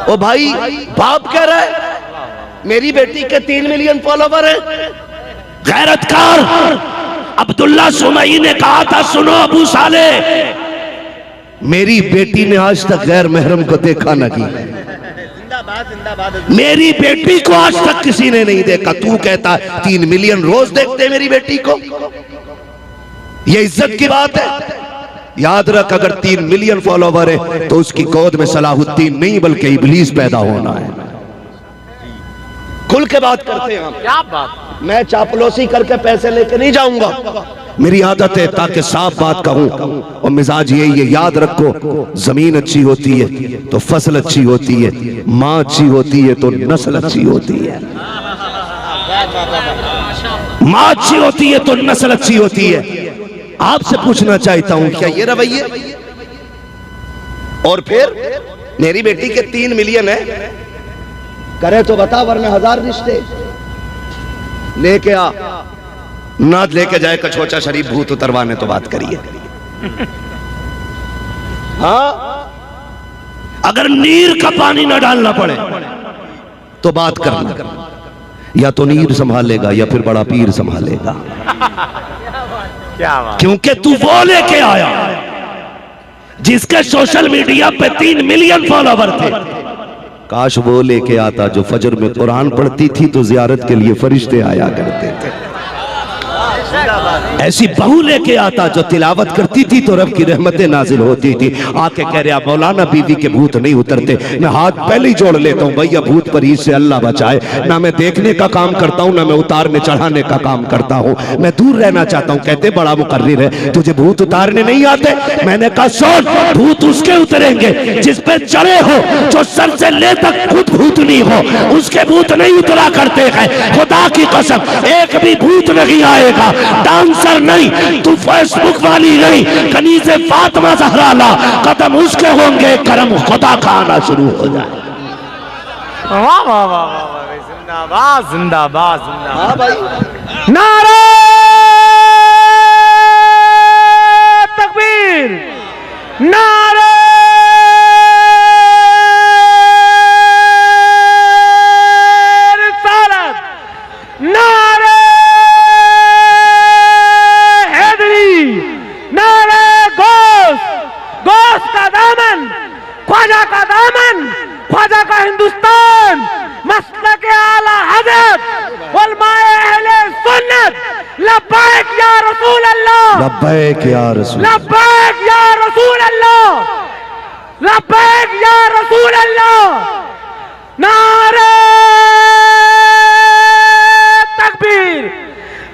ओ भाई, बाप कह रहा है मेरी बेटी के 3 मिलियन फॉलोवर है। गैरतकार अब्दुल्ला सुमई ने कहा था, सुनो अबू साले, मेरी बेटी ने आज तक गैर महरम को देखा नहीं, मेरी बेटी को आज तक किसी ने नहीं देखा। तू कहता 3 मिलियन रोज देखते मेरी बेटी को, ये इज्जत की बात है। याद रख, अगर 3 मिलियन फॉलोवर है तो उसकी गोद में सलाहुद्दीन नहीं बल्कि इब्लीस पैदा होना है। खुल के बात करते हैं हम, क्या बात। मैं चापलूसी करके पैसे लेके नहीं जाऊंगा, मेरी आदत है ताकि साफ बात कहूं। और मिजाज यही है, याद रखो, जमीन अच्छी होती है तो फसल अच्छी होती है, माँ अच्छी होती है तो नस्ल अच्छी होती है, माँ अच्छी होती है तो नस्ल अच्छी होती है। आपसे पूछना चाहता हूं, क्या ये रवैये? और फिर मेरी बेटी के 3 मिलियन है, करे तो बता, वरना 1000 रिश्ते लेके आ, ना लेके जाए कछोचा शरीफ भूत उतरवाने तो बात करिए। हाँ, अगर नीर का पानी ना डालना पड़े तो बात करना, या तो नीर संभालेगा या फिर बड़ा पीर संभालेगा। क्या बात। क्योंकि तू वो लेके आया जिसके सोशल मीडिया पे 3 मिलियन फॉलोवर थे। काश वो लेके आता जो फजर में कुरान पढ़ती थी तो जियारत के लिए फरिश्ते आया करते थे। ऐसी बहू लेके आता जो तिलावत करती थी तो रब की रहमतें नाजिल होती थी। आके कह रहा मौलाना बीवी के भूत नहीं उतरते। मैं हाथ पहले ही जोड़ लेता हूँ, भैया भूत परीज से अल्लाह बचाए। ना मैं देखने का काम करता हूँ, ना मैं उतारने चढ़ाने का काम करता हूँ, मैं दूर रहना चाहता हूँ। कहते बड़ा मुकर्रिर है, तुझे भूत उतारने नहीं आते? मैंने कहा सुन, भूत उसके उतरेंगे जिस पे चढ़े हो, जो सर से ले तक खुद भूत नहीं हो, उसके भूत नहीं उतरा करते हैं। खुदा की कसम, एक भी भूत नहीं आएगा। डांसर नहीं, तू फेसबुक वाली नहीं, कनीज़े फातिमा ज़हरा ला, कदम उसके होंगे, करम खुदा का आना शुरू हो जाए। वाह वाह वाह वाह, जिंदाबाद जिंदाबाद जिंदाबाद। हाँ भाई, नारे तकबीर, नारे रिसालत, नारे हैदरी, नारे गौस का दामन, ख्वाजा का दामन, ख्वाजा का हिंदुस्तान, मसलक आला हजरत, उलमाए लब्बैक या रसूल, लब्बैक या रसूल अल्लाह, लब्बैक या रसूल अल्लाह। नारे तकबीर,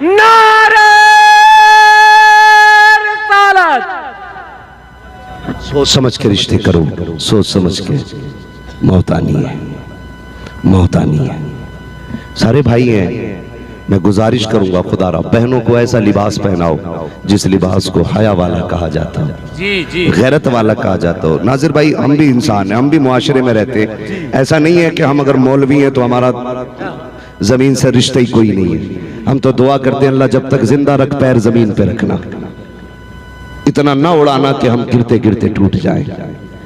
नारे रिसालत। सोच समझ के रिश्ते करो, सोच समझ के। मौत आनी है, मौत आनी है। सारे भाई हैं, मैं गुजारिश करूंगा खुदारा बहनों को ऐसा लिबास पहनाओ जिस लिबास को हया वाला कहा जाता हो, जी जी, गैरत वाला कहा जाता हो। नाजिर भाई, हम भी इंसान हैं, हम भी मुआशरे में रहते हैं। ऐसा नहीं है कि हम अगर मौलवी हैं तो हमारा जमीन से रिश्ता ही कोई नहीं है। हम तो दुआ करते हैं अल्लाह जब तक जिंदा रख पैर जमीन पे रखना, इतना ना उड़ाना कि हम गिरते गिरते टूट जाएं।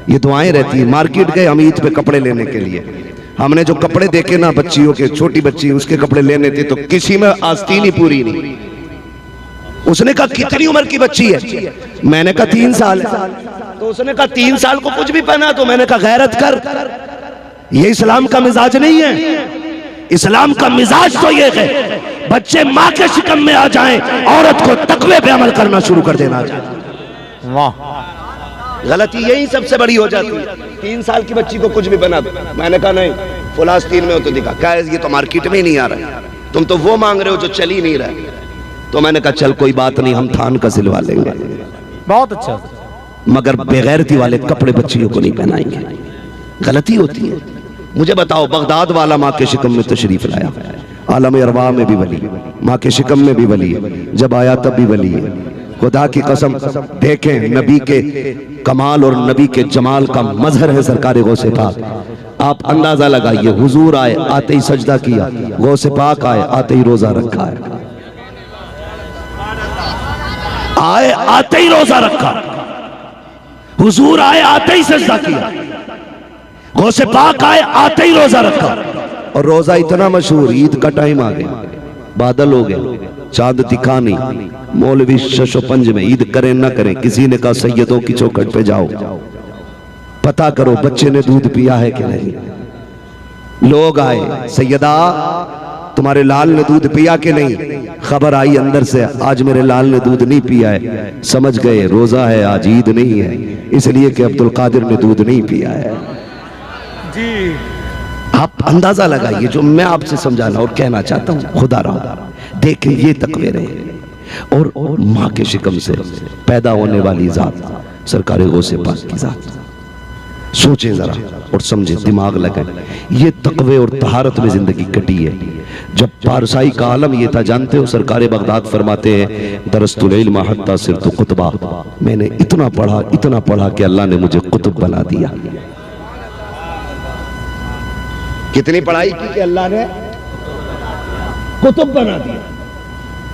ये दुआएं रहती हैं। मार्केट गए हम ईद पे कपड़े लेने के लिए, हमने जो कपड़े देखे ना बच्चियों के, छोटी बच्ची उसके कपड़े लेने थे तो किसी में आस्तीन ही पूरी नहीं। उसने कहा कितनी उम्र की बच्ची है? मैंने कहा 3 साल है। तो उसने कहा 3 साल को कुछ भी पहना? तो मैंने कहा गैरत कर, ये इस्लाम का मिजाज नहीं है। इस्लाम का मिजाज तो ये है बच्चे माँ के शिकम में आ जाएं, औरत को तकवे पे अमल करना शुरू कर देना चाहिए। वाह, गलती यही सबसे बड़ी हो जाती है। 3 साल की बच्ची को कुछ भी बना दो। मैंने कहा नहीं, फुलास्तीन में हो तो दिखा। क्या ये तो मार्केट में ही नहीं आ रहा है, तुम तो वो मांग रहे हो जो चल ही नहीं रहा। तो मैंने कहा चल कोई बात नहीं, हम थान का सिलवा लेंगे, बहुत अच्छा। मगर बेगैरती वाले कपड़े बच्चियों को नहीं पहनाएंगे। गलती होती है। मुझे बताओ, बगदाद वाला माँ के शिकम में तशरीफ लाया, आलम अरवा में भी वली, माँ के शिकम में भी वली है, जब आया तब भी वली है। खुदा की कसम देखें, नबी के कमाल और नबी के जमाल का मजहर है सरकार गौसे पाक। आप अंदाजा लगाइए, हुजूर आए आते ही सजदा किया, गौसे पाक आए आते ही रोजा रखा है, आए आते ही रोजा रखा, हुजूर आए आते ही सजदा किया, गौसे पाक आए आते ही रोजा रखा। और रोजा इतना मशहूर, ईद का टाइम आ गया, बादल हो गए, चांद दिखा नहीं, मौलवी शशो पंज में ईद करें ना करें। किसी ने कहा सैयदों की चौखट पे जाओ, पता करो बच्चे ने दूध पिया है कि नहीं। लोग आए, सैयदा तुम्हारे लाल ने दूध पिया कि नहीं? खबर आई अंदर से, आज मेरे लाल ने दूध नहीं पिया है। समझ गए रोजा है, आज ईद नहीं है, इसलिए कि अब्दुल कादिर ने दूध नहीं पिया है जी। आप अंदाजा लगाइए जो मैं आपसे समझाना और कहना चाहता हूं। खुदा रहा देखें, ये तकवे रहे और माँ के शिकम से पैदा होने वाली जात सरकार गौसे पाक की जात। सोचें जरा और समझें, दिमाग लगाएं। ये तकवे और तहारत में जिंदगी कटी है। जब पारसाई का आलम ये था, जानते हो सरकार बगदाद फरमाते हैं, दरस्तुल इल्म हत्ता सिरतु कुतबा, मैंने इतना पढ़ा कि अल्लाह ने मुझे कुतुब बना दिया। कितनी पढ़ाई की कि अल्लाह ने कुतुब बना दिया।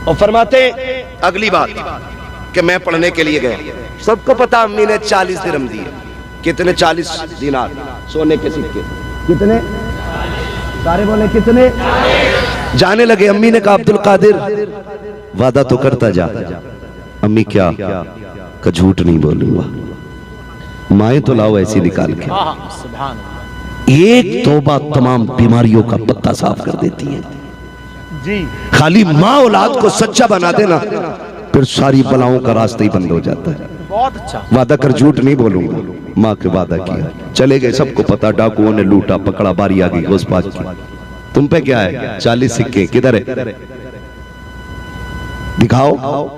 और फरमाते अगली बात कि मैं पढ़ने के लिए गया, सबको पता अम्मी ने 40 दिरहम दिए। कितने? 40 दिनार सोने के सिक्के। कितने? सारे बोले कितने? जाने लगे। अम्मी ने कहा अब्दुल कादिर वादा तो करता जा। अम्मी क्या का झूठ नहीं बोलूंगा, माएं तो लाओ ऐसी निकाल के। एक तौबा तमाम बीमारियों का पत्ता साफ कर देती है जी। खाली माँ औलाद को सच्चा बना देना, फिर सारी बलाओं का रास्ता ही बंद हो जाता है। बहुत अच्छा। वादा कर झूठ नहीं बोलूंगा, माँ के वादा किया, चले गए। सबको पता, डाकुओं ने लूटा, पकड़ा, बारी आ गई घुस पास की। तुम पे क्या है? 40 सिक्के किधर है? दिखाओ।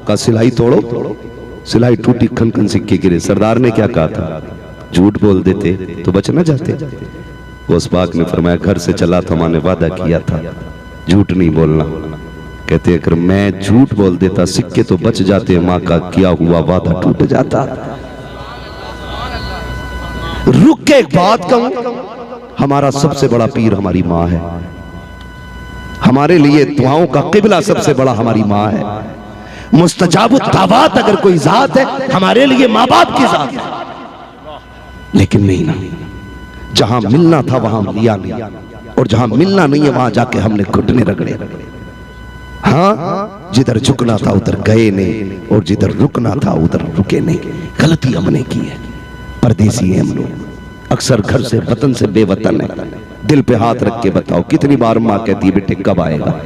का सिलाई तोड़ो, सिलाई टूटी, खन खन सिक्के गिरे। सरदार ने क्या कहा था? झूठ बोल देते तो बच न जाते। उस पाक ने फरमाया घर से चला था, मैंने वादा किया था झूठ नहीं बोलना। कहते अगर मैं झूठ बोल देता सिक्के तो बच जाते, माँ का किया हुआ वादा टूट जाता। रुक के एक बात कहूं, हमारा सबसे बड़ा पीर हमारी माँ है। हमारे लिए दुआओं का किबला सबसे बड़ा हमारी माँ है। मुस्तजाबुत दावात अगर कोई जात है, हमारे लिए माँ बाप की जात है। लेकिन नहीं ना, जहां मिलना था वहां लिया नहीं, और जहां मिलना नहीं है वहां जाके हमने घुटने रगड़े। हाँ, जिधर झुकना था उधर गए नहीं, और जिधर रुकना था उधर रुके नहीं। गलती हमने की है। परदेसी हैं हम लोग, अक्सर घर से वतन से बेवतन है। दिल पे हाथ रख के बताओ, कितनी बार माँ कहती है बेटे कब आएगा?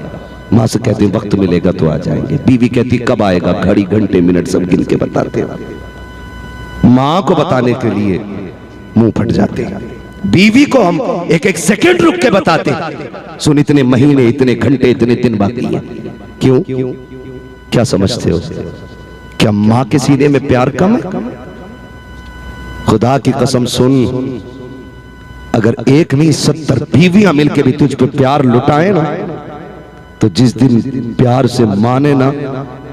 माँ से कहते वक्त मिलेगा तो आ जाएंगे। बीवी कहती कब आएगा, घड़ी घंटे मिनट सब गिन के बताते। माँ को बताने के लिए मुंह फट जाते हैं, बीवी को हम एक एक सेकंड रुक के बताते, सुन इतने महीने इतने घंटे इतने दिन बाकी है। क्यों? क्या समझते हो? क्या माँ के सीने में प्यार कम है? खुदा की कसम सुन, अगर एक नहीं 70 बीवियां मिलकर भी तुझ पे प्यार लुटाए ना, तो जिस दिन प्यार से माने ना,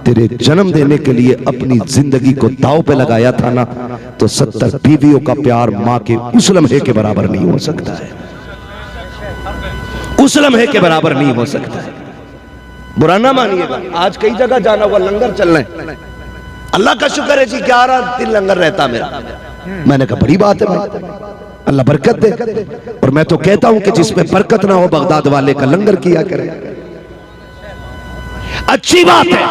तेरे जन्म देने के लिए अपनी जिंदगी को दांव पे लगाया था ना, तो 70 बीवियों का प्यार मां के उस लम्हे के बराबर नहीं हो सकता है, उस लम्हे के बराबर नहीं हो सकता है। बुरा ना मानिएगा, आज कई जगह जाना हुआ लंगर चल रहे हैं, अल्लाह का शुक्र है जी 11 दिन लंगर रहता मेरा। मैंने कहा बड़ी बात है भाई, अल्लाह बरकत दे। और मैं तो कहता हूं कि जिसमें बरकत ना हो बगदाद वाले का लंगर किया करे। अच्छी बात है,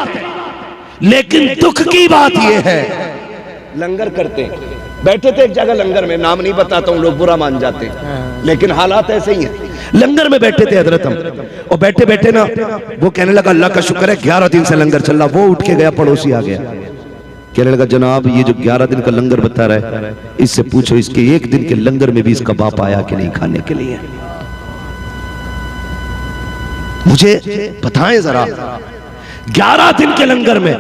लेकिन दुख की बात यह है, लंगर करते हैं, बैठे थे एक जगह लंगर में, नाम नहीं बताता हूं लोग बुरा मान जाते हैं, लेकिन हालात ऐसे ही हैं। लंगर में बैठे थे हजरत हम, और बैठे बैठे ना वो कहने लगा अल्लाह का शुक्र है 11 दिन से लंगर चल रहा। वो उठ के गया, पड़ोसी आ गया, कहने लगा जनाब ये जो 11 दिन का लंगर बता रहा है, इससे पूछो इसके एक दिन के लंगर में भी इसका बाप आया कि नहीं खाने के लिए, मुझे बताएं जरा। 11 दिन के लंगर में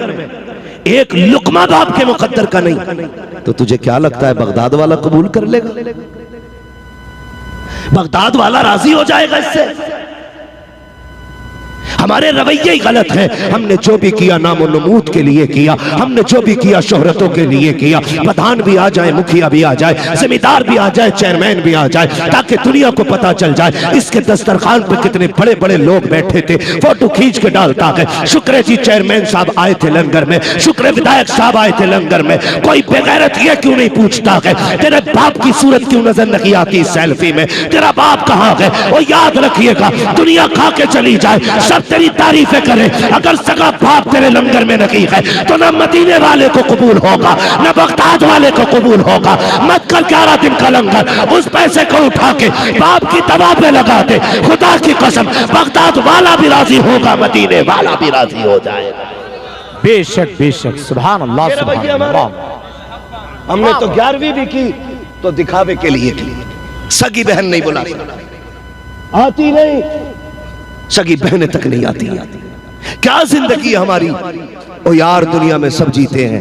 एक लुकमा बाप के मुकद्दर का नहीं, तो तुझे क्या लगता है बगदाद वाला कबूल कर लेगा? बगदाद वाला राजी हो जाएगा इससे? हमारे रवैये ही गलत है। हमने जो भी किया नामो नमूद के लिए किया, हमने जो भी किया शोहरतों के लिए किया। प्रधान भी आ जाए, मुखिया भी आ जाए, जिम्मेदार भी आ जाए, चेयरमैन भी आ जाए, ताकि दुनिया को पता चल जाए इसके दस्तरखान पे कितने बड़े बड़े लोग बैठे थे, फोटो खींच के डालता है। शुक्र जी चेयरमैन साहब आए थे लंगर में, शुक्र विधायक साहब आए थे लंगर में। कोई बेगैरत ये क्यों नहीं पूछता है तेरे बाप की सूरत क्यों नजर नहीं आती सेल्फी में, तेरा बाप कहाँ है? और याद रखिएगा दुनिया खा के चली जाए, सब तेरी तारीफें करे, अगर सगा बाप तेरे लंगर में नहीं है तो ना मदीने वाले को कबूल होगा ना बगदाद वाले को कबूल होगा। मत कर 11 दिन का लंगर, उस पैसे को उठा के बाप की दवा पे लगा दे, खुदा की कसम बगदाद वाला भी राजी होगा, मदीने वाला भी राजी हो जाएगा। बेशक बेशक, सुभान अल्लाह सुभान अल्लाह। हमने तो 11वीं भी की तो दिखावे के लिए की, सगी बहन नहीं बुला आती, नहीं सगी बहनें तक नहीं आती। क्या जिंदगी हमारी। ओ यार दुनिया में सब जीते हैं,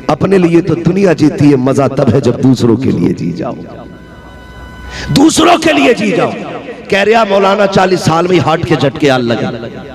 अपने लिए तो दुनिया जीती है, मजा तब है जब दूसरों के लिए जी जाओ, दूसरों के लिए जी जाओ। कह रहा मौलाना 40 साल में ही हार्ट के झटके आने लगे,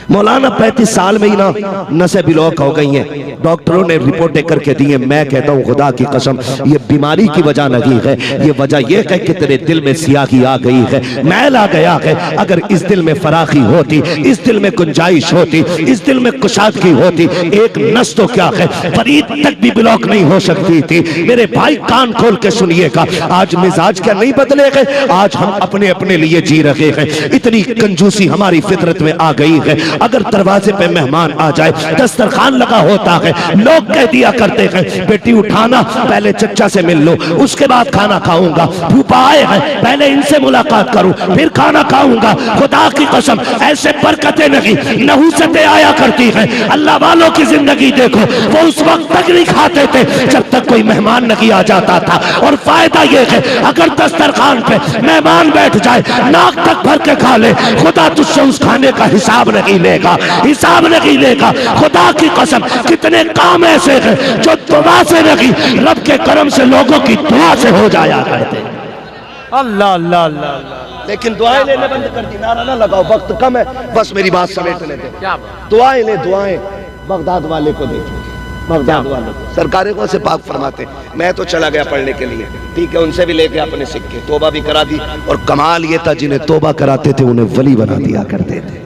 मौलाना 35 साल में ही ना नसें ब्लॉक हो गई हैं, डॉक्टरों ने रिपोर्टें करके दी हैं। मैं कहता हूँ खुदा की कसम ये बीमारी की वजह नहीं है, ये वजह ये है कि तेरे दिल में सियाही आ गई है, मैल आ गया है। अगर इस दिल में फराखी होती, इस दिल में गुंजाइश होती, इस दिल में कुशादगी होती, एक नस तो क्या है फरीद तक भी ब्लॉक नहीं हो सकती थी। मेरे भाई कान खोल के सुनिएगा, आज मिजाज क्या नहीं बदले गए, आज हम अपने अपने लिए जी रहे हैं। इतनी कंजूसी हमारी फितरत में आ गई है। अगर दरवाजे पे मेहमान आ जाए, दस्तरखान लगा होता है, लोग कह दिया करते हैं बेटी उठाना पहले चच्चा से मिल लो, उसके बाद खाना खाऊंगा। फूफा आए हैं पहले इनसे मुलाकात करूं फिर खाना खाऊंगा। खुदा की कसम ऐसे बरकतें नहीं, नहुसतें आया करती हैं। अल्लाह वालों की जिंदगी देखो, वो उस वक्त तक नहीं खाते थे जब तक कोई मेहमान नहीं आ जाता था। और फायदा यह है अगर दस्तरखान पे मेहमान बैठ जाए, नाक तक भर के खा ले, खुदा तुझसे उस खाने का हिसाब नहीं लेगा, हिसाब नहीं लेगा। खुदा की कसम कितने काम ऐसे हैं जो दुआ से नहीं, रब के करम से लोगों की दुआ से हो जाया करते। अल्लाह अल्लाह अल्लाह। लेकिन दुआएं लेने बंद कर दी, नारा ना लगाओ, वक्त कम है, बस मेरी बात समेट लेते। दुआएं ले, दुआएं बगदाद वाले को देखो, बगदाद वाले सरकारें को से पाक फरमाते। मैं तो चला गया पढ़ने के लिए, ठीक है, उनसे भी लेके अपने सिक्के, तोबा भी करा दी। और कमाल ये था जिन्हें तोबा कराते थे उन्हें वली बना दिया करते थे।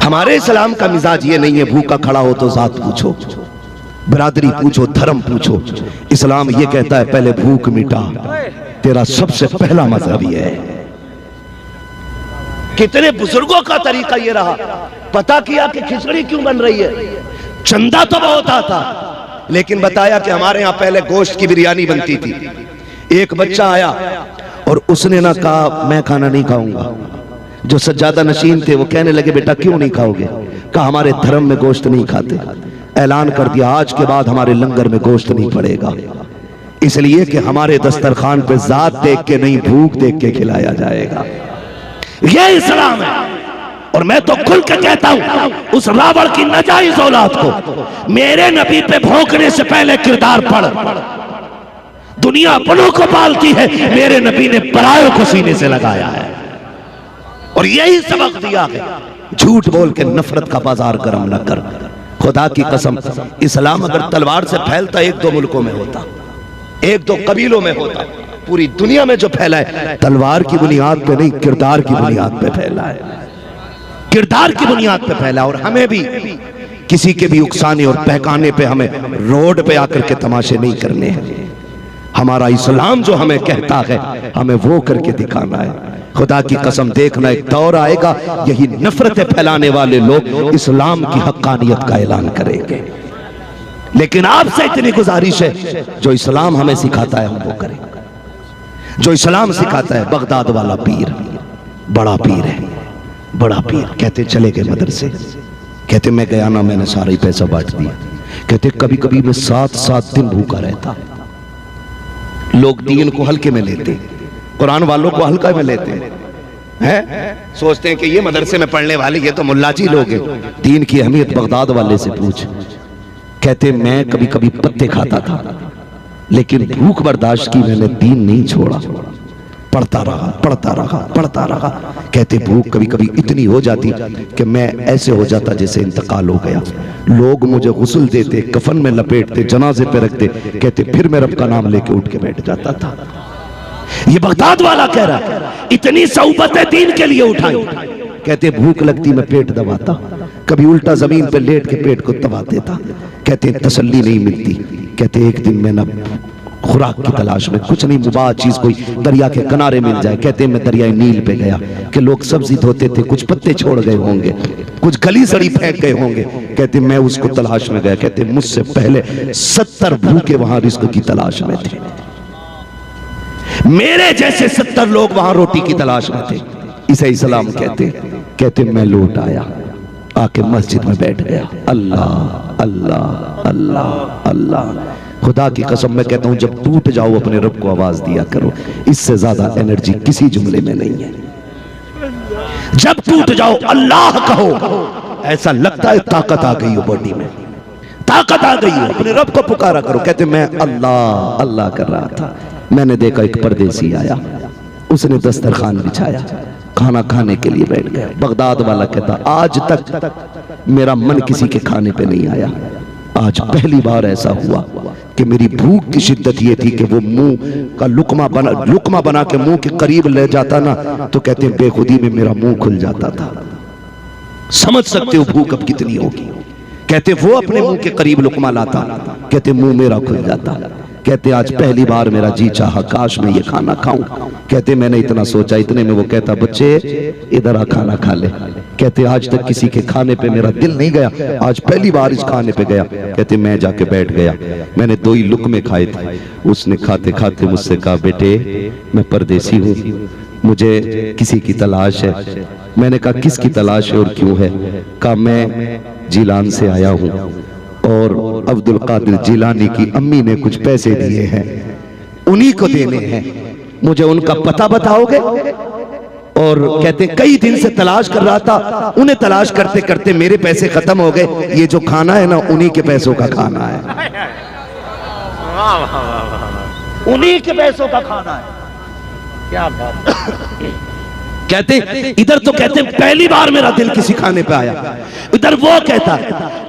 हमारे इस्लाम का मिजाज ये नहीं है भूखा खड़ा हो तो जात पूछो, बरादरी पूछो, धर्म पूछो। इस्लाम ये कहता है पहले भूख मिटा, तेरा सबसे पहला मजहब ये है। कितने बुजुर्गों का तरीका ये रहा, पता किया कि खिचड़ी क्यों बन रही है, चंदा तो बहुत आता, लेकिन बताया कि हमारे यहाँ पहले गोश्त की बिरयानी बनती थी। एक बच्चा आया और उसने ना कहा मैं खाना नहीं खाऊंगा, जो सज्जादा नशीन थे वो कहने लगे बेटा क्यों नहीं खाओगे? कहा हमारे धर्म में गोश्त नहीं खाते। ऐलान कर दिया आज के बाद हमारे लंगर में गोश्त नहीं पड़ेगा, इसलिए कि हमारे दस्तरखान पे जात देख के नहीं भूख देख के खिलाया जाएगा। ये इस्लाम है। और मैं तो खुल के कहता हूं उस रावण की नाजायज औलाद को मेरे नबी पे भौंकने से पहले किरदार पढ़। दुनिया बड़ों को पालती है, मेरे नबी ने परायों को सीने से लगाया है और यही सबक दिया है। झूठ बोल के नफरत का बाजार गर्म न कर। खुदा की कसम, इस्लाम अगर तलवार से फैलता एक दो मुल्कों में होता, एक दो कबीलों में होता, पूरी दुनिया में जो फैला है तलवार की बुनियाद पे नहीं, किरदार की बुनियाद पे फैला है। किरदार की बुनियाद पे फैला। और हमें भी किसी के भी उकसाने और बहकाने पे हमें रोड पे आकर के तमाशे नहीं करने हैं। हमारा इस्लाम जो हमें कहता है हमें वो करके दिखाना है। खुदा की कसम, देखना एक दौर आएगा यही नफरतें फैलाने वाले लोग इस्लाम की हक्कानियत का ऐलान करेंगे। लेकिन आपसे इतनी गुजारिश है जो इस्लाम हमें सिखाता है हम वो करें। जो इस्लाम सिखाता है, बगदाद वाला पीर बड़ा पीर है, बड़ा पीर। कहते चले गए मदरसे, कहते मैं गया ना, मैंने सारा ही पैसा बांट दिया। कहते कभी कभी मैं 7-7 दिन भूखा रहता। लोग दीन को हल्के में लेते, कुरान वालों को हल्का में लेते हैं, सोचते हैं कि ये मदरसे में पढ़ने वाले ये तो मुल्लाजी लोग हैं। दीन की अहमियत बगदाद वाले से पूछ। कहते मैं कभी कभी पत्ते खाता था लेकिन भूख बर्दाश्त की, मैंने दीन नहीं छोड़ा, पढ़ता रहा पढ़ता रहा पढ़ता रहा। कहते भूख कभी कभी इतनी हो जाती कि मैं ऐसे हो जाता जैसे इंतकाल हो गया। लोग मुझे गुस्ल देते, कफन में लपेटते, जनाजे पे रखते। कहते फिर मैं रब का नाम लेके उठ के बैठ जाता था। ये बगदाद वाला कह रहा है, इतनी सौबतें दीन के लिए उठाई। कहते भूख लगती मैं पेट दबाता, कभी उल्टा जमीन पे लेट के पेट को दबा देता। कहते तसल्ली नहीं मिलती। कहते एक दिन मैं ना खुराक की तलाश में, कुछ नहीं मुबाह चीज कोई दरिया के किनारे मिल जाए। कहते मैं दरिया नील पे गया कि लोग सब्जी धोते थे, कुछ पत्ते छोड़ गए होंगे, कुछ गली सड़ी फेंक गए होंगे। कहते मैं उसको तलाश में गया। कहते मुझसे पहले 70 भूखे वहां रिस्क की तलाश में थे, मेरे जैसे 70 लोग वहां रोटी की तलाश में थे। इसे इस्लाम कहते मैं लौट आया, आके मस्जिद में बैठ गया। अल्लाह अल्लाह अल्लाह अल्लाह। खुदा की कसम मैं कहता हूं जब टूट जाओ अपने रब को आवाज दिया करो, इससे ज्यादा एनर्जी किसी जुमले में नहीं है। जब टूट जाओ अल्लाह कहो, ऐसा लगता है ताकत आ गई हो, बॉडी में ताकत आ गई हो। अपने रब को पुकारा करो। कहते मैं अल्लाह अल्लाह कर रहा था, मैंने देखा एक परदेसी आया, उसने दस्तरखान बिछाया, खाना खाने के लिए बैठ गया। बगदाद वाला कहता आज तक मेरा मन किसी के खाने पे नहीं आया, आज पहली बार ऐसा हुआ कि मेरी भूख की शिद्दत ये थी कि वो मुंह का लुकमा बना के मुंह के करीब ले जाता ना, तो कहते हैं बेखुदी में मेरा मुंह खुल जाता था। समझ सकते हो भूख अब कितनी होगी। कहते वो अपने मुंह के करीब लुकमा लाता, कहते मुंह मेरा खुल जाता। कहते आज पहली बार मेरा जी चाहा काश मैं ये खाना खाऊं। कहते मैंने इतना सोचा, इतने में वो कहता बच्चे इधर आ खाना खा ले। कहते आज तक किसी के खाने पे मेरा दिल नहीं गया, आज पहली बार इस खाने पे गया। कहते मैं जाके बैठ गया, मैंने 2 ही लुकमे खाए थे। उसने खाते खाते मुझसे कहा बेटे मैं परदेसी हूँ, मुझे किसी की तलाश है। मैंने कहा किसकी तलाश है और क्यों है? कहा मैं जिलान से आया हूँ और अब्दुल कादिर जिलानी की अम्मी ने कुछ पैसे दिए हैं, उन्हीं को देने हैं, मुझे उनका पता बताओगे? और कहते कई दिन से तलाश कर रहा था, उन्हें तलाश करते करते मेरे पैसे खत्म हो गए, ये जो खाना है ना उन्हीं के पैसों का खाना है, उन्हीं के पैसों का खाना है। क्या बात। कहते इधर तो कहते पहली बार मेरा दिल किसी खाने पे आया, इधर वो कहता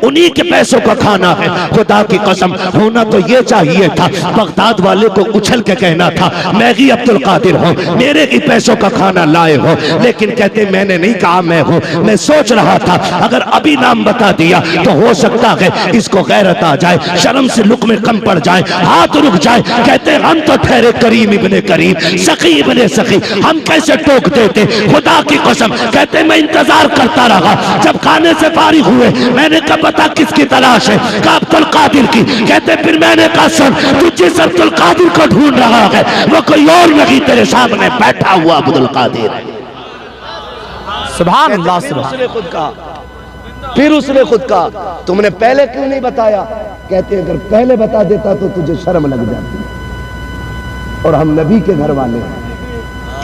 उन्हीं के पैसों का खाना है। खुदा की कसम होना तो ये चाहिए था, बगदाद वाले को उछल के कहना था मैं ही अब्दुल कादिर हूँ, मेरे ही पैसों का खाना लाए हो। लेकिन कहते मैंने नहीं कहा मैं हूँ, मैं सोच रहा था अगर अभी नाम बता दिया तो हो सकता है इसको गैरत आ जाए, शर्म से लुक में कम पड़ जाए, हाथ रुक जाए। कहते हम तो ठहरे करीम इब्ने करीम, सखी इब्ने सखी, हम कैसे टोक देते। खुदा की कसम कहते मैं इंतजार करता रहा, जब खाने से फारिग हुए मैंने कहा बता किसकी तलाश है? कहा अब्दुल कादिर की। कहते फिर मैंने कहा सुन तू जिस अब्दुल कादिर को ढूंढ रहा है वो कोई और नहीं, तेरे सामने बैठा हुआ अब्दुल कादिर है। सुभान अल्लाह, फिर सुभान। उसने खुद कहा, फिर उसने खुद कहा तुमने पहले क्यों नहीं बताया? कहते अगर पहले बता देता तो तुझे शर्म लग जाती। और हम नबी के घर वाले हैं,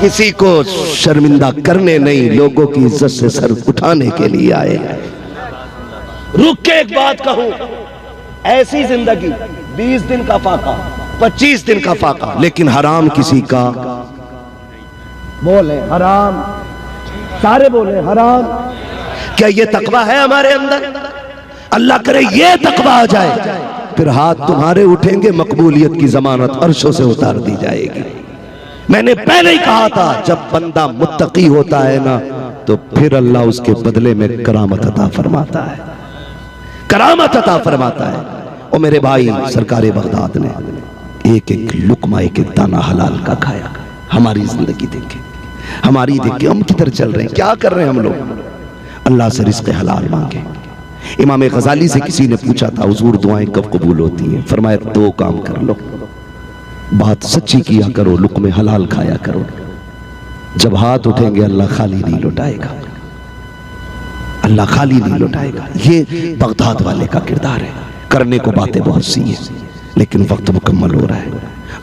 किसी को शर्मिंदा करने नहीं, लोगों की इज्जत से सर उठाने के लिए आए हैं। रुक के एक बात कहूं, ऐसी जिंदगी 20 दिन का फाका, 25 दिन का फाका, लेकिन हराम किसी का बोले हराम, सारे बोले हराम। क्या ये तकवा है हमारे अंदर? अल्लाह करे ये तकवा आ जाए, फिर हाथ तुम्हारे उठेंगे, मकबूलियत की जमानत अर्शों से उतार दी जाएगी। मैंने पहले ही कहा था, जब बंदा मुत्तकी होता है ना, तो फिर अल्लाह उसके बदले में करामत अता फरमाता है, करामत अता फरमाता है। और मेरे भाई सरकारे बगदाद ने एक एक लुकमा, एक एक दाना हलाल का खाया। हमारी जिंदगी देखे, हमारी देखे, हम किधर चल रहे हैं, क्या कर रहे हैं हम लोग? अल्लाह से रिज़्क़ हलाल मांगे। इमाम गजाली से किसी ने पूछा था, हुजूर दुआएं कब कबूल होती हैं? फरमाया 2 काम कर लो, बात सच्ची किया करो, लुक़्मे हलाल खाया करो। जब हाथ उठेंगे अल्लाह खाली नहीं लौटाएगा, अल्लाह खाली नहीं लौटाएगा। ये बगदाद वाले का किरदार है। करने को बातें बहुत सी हैं, लेकिन वक्त मुकम्मल हो रहा है।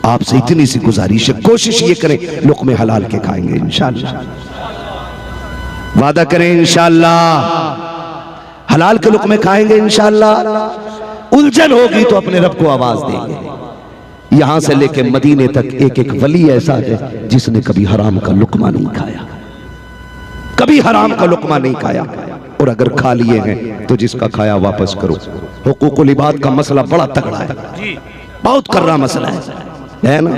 आपसे इतनी सी गुजारिश है, कोशिश ये करें लुक़्मे हलाल के खाएंगे इंशाअल्लाह। वादा करें इंशाअल्लाह, हलाल के लुक़्मे खाएंगे इंशाअल्लाह। उलझन होगी तो अपने रब को आवाज देंगे। यहां से लेके मदीने तक एक एक वली ऐसा है जिसने कभी हराम का लुक़्मा नहीं खाया, कभी हराम का लुक़्मा नहीं खाया। और अगर खा लिए हैं तो जिसका खाया वापस करो। हुकूकुल इबाद का मसला बड़ा तगड़ा है, बहुत कर्रा मसला है ना।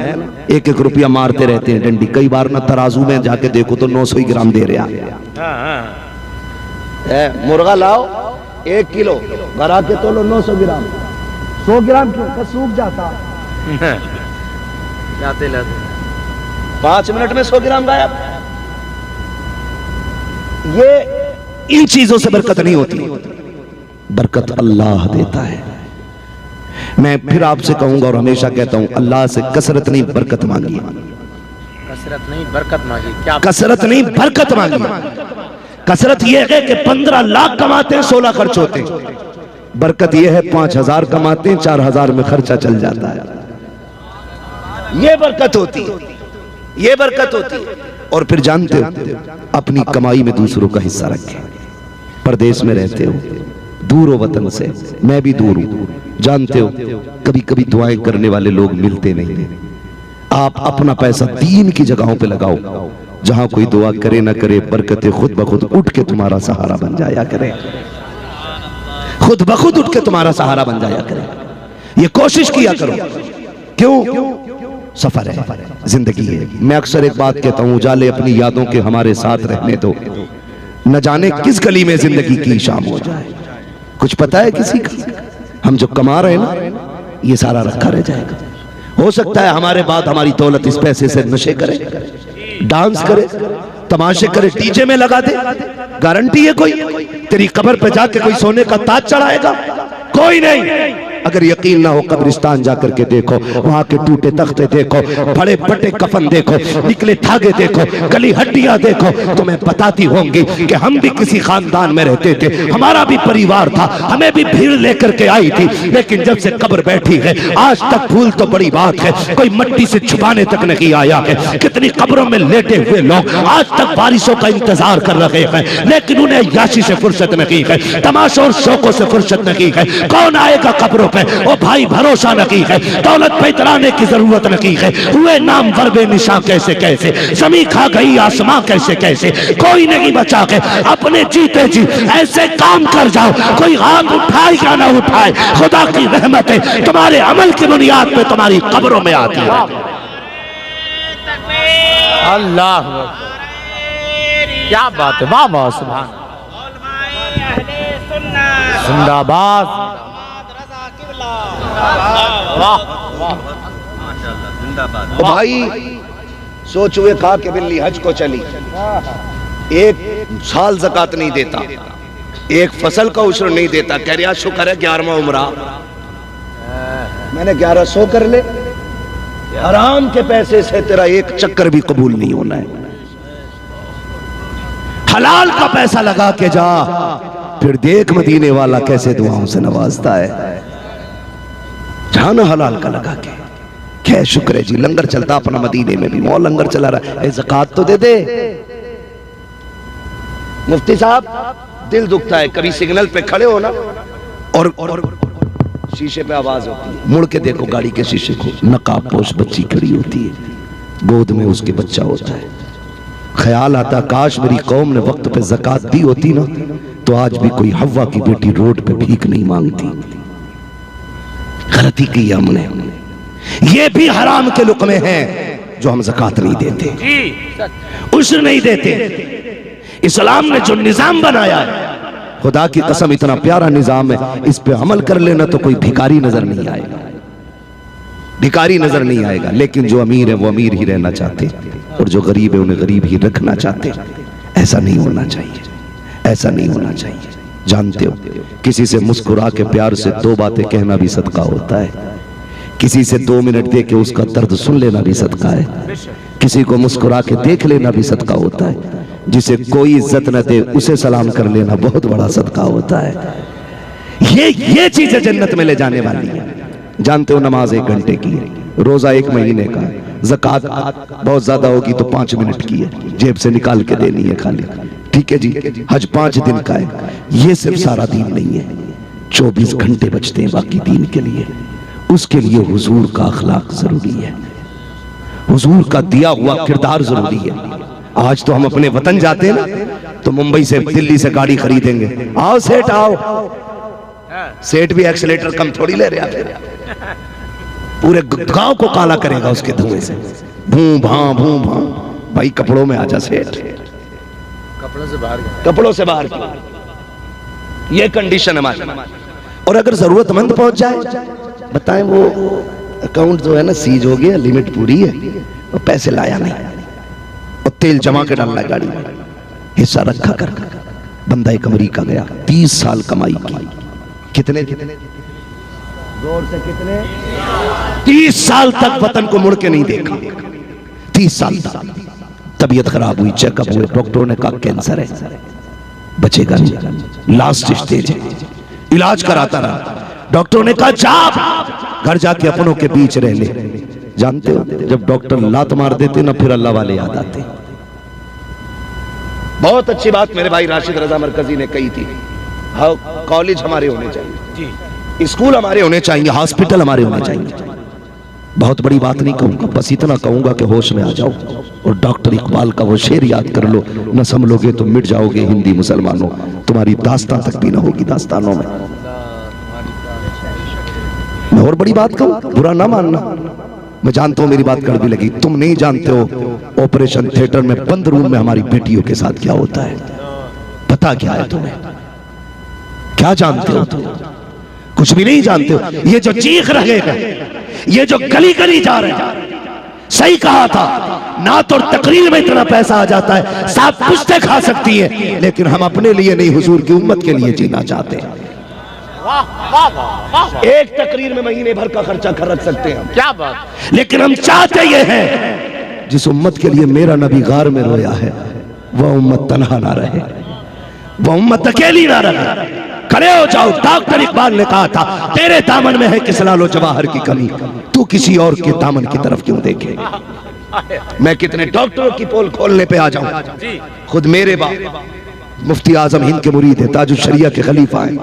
1-1 रुपया मारते रहते हैं डंडी। कई बार ना तराजू में जाके देखो तो 900 ग्राम दे रहा है। मुर्गा लाओ 1 किलो, घर आके तोलो 900 ग्राम, 100 ग्राम क्यों सूख जाता, लाते लाते 5 मिनट में 100 ग्राम गायब। ये इन चीजों से बरकत नहीं होती, बरकत अल्लाह देता है। मैं फिर आपसे कहूंगा और हमेशा कहता हूं, अल्लाह से कसरत नहीं बरकत मांगिए। कसरत नहीं बरकत मांगी, क्या कसरत नहीं बरकत मांगिए। कसरत यह है कि 15 लाख कमाते हैं, 16 खर्च होते हैं। बरकत यह है 5000 कमाते हैं, 4000 में खर्चा चल जाता है। ये बरकत होती है, ये बरकत होती है। और फिर जानते हो, अपनी कमाई में दूसरों का हिस्सा रखें। परदेश में रहते हो, दूर हो वतन से, मैं भी दूर हूं, जानते हो कभी कभी दुआएं करने वाले लोग मिलते नहीं। आप अपना पैसा दीन की जगहों पे लगाओ, जहां कोई दुआ करे ना करे, बरकतें खुद ब खुद उठ के तुम्हारा सहारा बन जाया करे, खुद ब खुद उठ के तुम्हारा सहारा बन जाया करे। ये कोशिश किया करो। क्यों? सफर है, जिंदगी है। मैं अक्सर एक बात कहता हूं, उजाले अपनी यादों के हमारे साथ रहने दो, न जाने किस गली में जिंदगी की शाम हो जाए। कुछ पता है किसी का? हम जो कमा रहे हैं ना, ये सारा रखा रह जाएगा। हो सकता है हमारे बाद हमारी दौलत इस पैसे से नशे करे, डांस करे, तमाशे करे, डीजे में लगा दे। गारंटी है कोई? तेरी कब्र पे जाके कोई सोने का ताज चढ़ाएगा? कोई नहीं। अगर यकीन ना हो, कब्रिस्तान जाकर के देखो, वहां के टूटे तख्ते देखो, बड़े बड़े कफन देखो, निकले धागे देखो, गली हड्डियां देखो, तुम्हें बताती होंगी कि हम भी किसी खानदान में रहते थे, हमारा भी परिवार था, हमें भी भीड़ लेकर के आई थी, लेकिन जब से कब्र बैठी है आज तक भूल तो बड़ी बात है, कोई मट्टी से छुपाने तक नहीं आया है। कितनी कब्रों में लेटे हुए लोग आज तक बारिशों का इंतजार कर रहे हैं, लेकिन उन्हें याशी से फुर्सत नहीं है, तमाशों और शौकों से फुर्सत नहीं है। कौन आएगा कब्रों पे? ओ भाई भरोसा नहीं है, दौलत पे इतराने की जरूरत नहीं है। हुए नाम वर्बे निशा कैसे कैसे, जमी खा गई आसमां कैसे कैसे, कोई नहीं बचा के अपने जीते जी ऐसे काम कर जाओ, कोई हाथ उठाए या ना उठाए, खुदा की रहमतें तुम्हारे अमल की बुनियाद पे तुम्हारी कब्रों में आती है। अल्लाह, क्या बात है, वाह वाह, सुभान, जिंदाबाद, तो भाई सोच हुए खा के बिल्ली हज को चली, 1 साल ज़कात नहीं देता, 1 फसल का उश्र नहीं देता, कह रहा शुक्र है 11वां उम्रा मैंने 1100 कर ले। हराम के पैसे से तेरा 1 चक्कर भी कबूल नहीं होना है, हलाल का पैसा लगा के जा, फिर देख मदीने वाला कैसे दुआओं से नवाजता है। जाना हलाल का लगा के, क्या शुक्र है जी, लंगर चलता अपना मदीने में भी, मौल लंगर चला रहा है, ज़कात तो दे दे। मुफ्ती साहब दिल दुखता है, कभी सिग्नल पे खड़े हो ना और शीशे पे आवाज होती है, मुड़ के देखो गाड़ी के शीशे को, नकाब पोश बच्ची खड़ी होती है, गोद में उसके बच्चा होता है। ख्याल आता काश मेरी कौम ने वक्त पे ज़कात दी होती ना, तो आज भी कोई हव्वा की बेटी रोड पे भीख नहीं मांगती। गलती की हमने, ये भी हराम के लुक़मे हैं जो हम ज़कात नहीं देते, उश्र नहीं देते। इस्लाम ने जो निजाम बनाया है, खुदा की कसम इतना प्यारा निजाम है, इस पे अमल कर लेना तो कोई भिखारी नजर नहीं आएगा, भिखारी नजर नहीं आएगा। लेकिन जो अमीर है वो अमीर ही रहना चाहते, और जो गरीब है उन्हें गरीब ही रखना चाहते। ऐसा नहीं होना चाहिए, ऐसा नहीं होना चाहिए। जानते हो, किसी से मुस्कुरा के प्यार से दो बातें कहना भी सदका होता है, किसी से 2 मिनट दे के उसका दर्द सुन लेना भी सदका है, किसी को मुस्कुरा के देख लेना भी सदका होता है, जिसे कोई इज्जत न दे उसे सलाम कर लेना बहुत बड़ा सदका होता है। ये चीजें जन्नत में ले जाने वाली है। जानते हो, नमाज 1 घंटे की है, रोजा 1 महीने का, ज़कात बहुत ज्यादा होगी तो 5 मिनट की है, जेब से निकाल के देनी है खाली, ठीक है जी। हज 5 दिन का है, ये सिर्फ सारा दीन नहीं है, 24 घंटे बचते हैं बाकी दीन के लिए। उसके लिए हुजूर का अखलाक जरूरी है, हुजूर का दिया हुआ किरदार जरूरी है। आज तो हम अपने वतन जाते हैं ना, तो मुंबई से दिल्ली से गाड़ी खरीदेंगे, आओ सेठ आओ, सेठ भी एक्सीलेटर कम थोड़ी ले रहा है, पूरे गांव को काला करेगा उसके धुएं से, भूं भां। भाई कपड़ों में आजा सेठ, कपड़ों से बाहर ये कंडीशन हमारी। और अगर जरूरतमंद पहुंच जाए, बताएं वो अकाउंट जो है ना सीज हो गया, लिमिट पूरी है, और पैसे लाया नहीं, और तेल जमा के डालना है गाड़ी में, हिस्सा रखा कर। बंदा एक अमेरिका गया, 30 साल कमाई की, कितने जोर से कितने, 30 साल तक वतन को मुड़ के नहीं देखा, 30 साल तक। तबीयत खराब हुई, चेकअप हुए, डॉक्टरों ने कहा कैंसर है, बचेगा नहीं, लास्ट स्टेज है, इलाज कराता रहा। डॉक्टरों ने कहा जा घर जाके अपनों के बीच रह ले। जानते हो, जब डॉक्टर लात मार देते ना, फिर अल्लाह वाले याद आते। बहुत अच्छी बात मेरे भाई राशिद रजा मरकजी ने कही थी, हाँ कॉलेज हमारे होने चाहिए, स्कूल हमारे होने चाहिए, हॉस्पिटल हमारे होने चाहिए। बहुत बड़ी बात नहीं कहूंगा, बस इतना कहूंगा कि होश में आ जाओ और डॉक्टर इकबाल का वो शेर याद कर लो, न संभलोगे तो मिट जाओगे हिंदी मुसलमानों, तुम्हारी दास्तां तक भी ना होगी दास्तानों में। मैं और बड़ी बात कहूं, बुरा ना मानना, मैं जानता हूं मेरी बात कड़वी लगी, तुम नहीं जानते हो ऑपरेशन थिएटर में बंद रूम में हमारी बेटियों के साथ क्या होता है। पता क्या है तुम्हें, क्या जानते हो तुम? कुछ भी नहीं जानते हो। ये जो चीख रहे हैं, ये जो गली गली जा रहे हैं, सही कहा था, ना तो तकरीर में इतना पैसा आ जाता है, साथ पुश्ते खा सकती है, लेकिन हम अपने लिए नहीं, हुजूर की उम्मत के लिए जीना चाहते हैं। एक तकरीर में महीने भर का खर्चा खर्च सकते हैं, क्या बात। लेकिन हम चाहते ये हैं, जिस उम्मत के लिए मेरा नबी गार में रोया है, वह उम्मत तन्हा ना रहे, वह उम्मत अकेली ना रहे। खड़े हो जाओ। डॉक्टर इकबाल ने कहा था, तेरे दामन में है किस लालो जवाहर की कमी, तू किसी और के दामन की तरफ क्यों देखे। मैं कितने डॉक्टरों की पोल खोलने पे आ जाऊं, खुद मेरे बाप मुफ्ती आजम हिंद के मुरीद है, ताजुल शरिया के खलीफा है,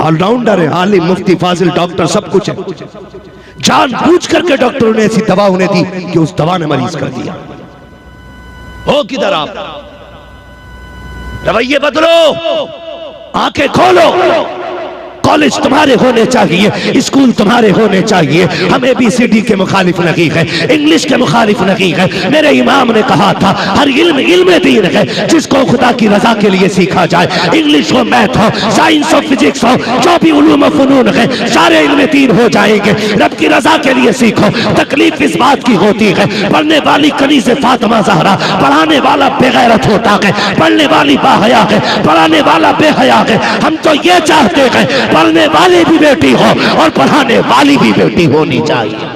ऑलराउंडर है, आलिम, मुफ्ती, फाजिल, डॉक्टर, सब कुछ है। जानबूझ करके डॉक्टरों ने ऐसी दवा उन्हें दी कि उस दवा ने मरीज कर दिया। हो किधर आप, रवैये बदलो, आंखें खोलो। कॉलेज तुम्हारे होने चाहिए, स्कूल तुम्हारे होने चाहिए। हम ABCD के मुखालिफ नहीं है, इंग्लिश के मुखालिफ नहीं है। मेरे इमाम ने कहा था, हर इल्म इल्म दीन है, जिसको खुदा की रजा के लिए सीखा जाए। इंग्लिश हो, मैथ हो, साइंस हो, फिजिक्स हो, जो भी उलूम फनून है, सारे इल्म दीन हो जाएंगे। रब की रजा के लिए सीखो। तकलीफ इस बात की होती है, पढ़ने वाली कनीज़ फातिमा ज़हरा, पढ़ाने वाला बेगैरत होता है, पढ़ने वाली बाहया है, पढ़ाने वाला बेहया है। हम तो ये चाहते हैं पढ़ने वाली भी बेटी हो और पढ़ाने वाली भी बेटी होनी चाहिए।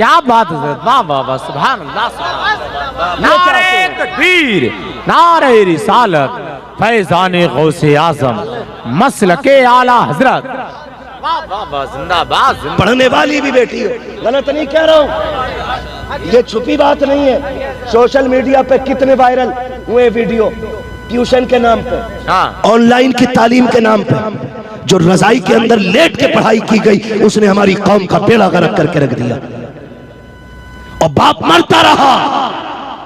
क्या बात है हजरत, वाह वाह वाह, सुभान अल्लाह, सुभान अल्लाह। नारे तकबीर, नारे रिसालत, फैज़ाने गौसे आज़म, मसलके आला हजरत, वाह वाह वाह, जिंदाबाद जिंदाबाद। पढ़ने वाली भी बेटी हो, गलत नहीं कह रहा हूँ, ये छुपी बात नहीं है। सोशल मीडिया पे कितने वायरल हुए वीडियो ट्यूशन के नाम पे, ऑनलाइन की तालीम के नाम पे, जो रजाई के अंदर लेट के पढ़ाई की गई, उसने हमारी कौम का बेड़ा गर्क करके रख दिया। और बाप मरता रहा,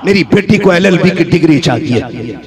मेरी बेटी को LLB की डिग्री चाहिए,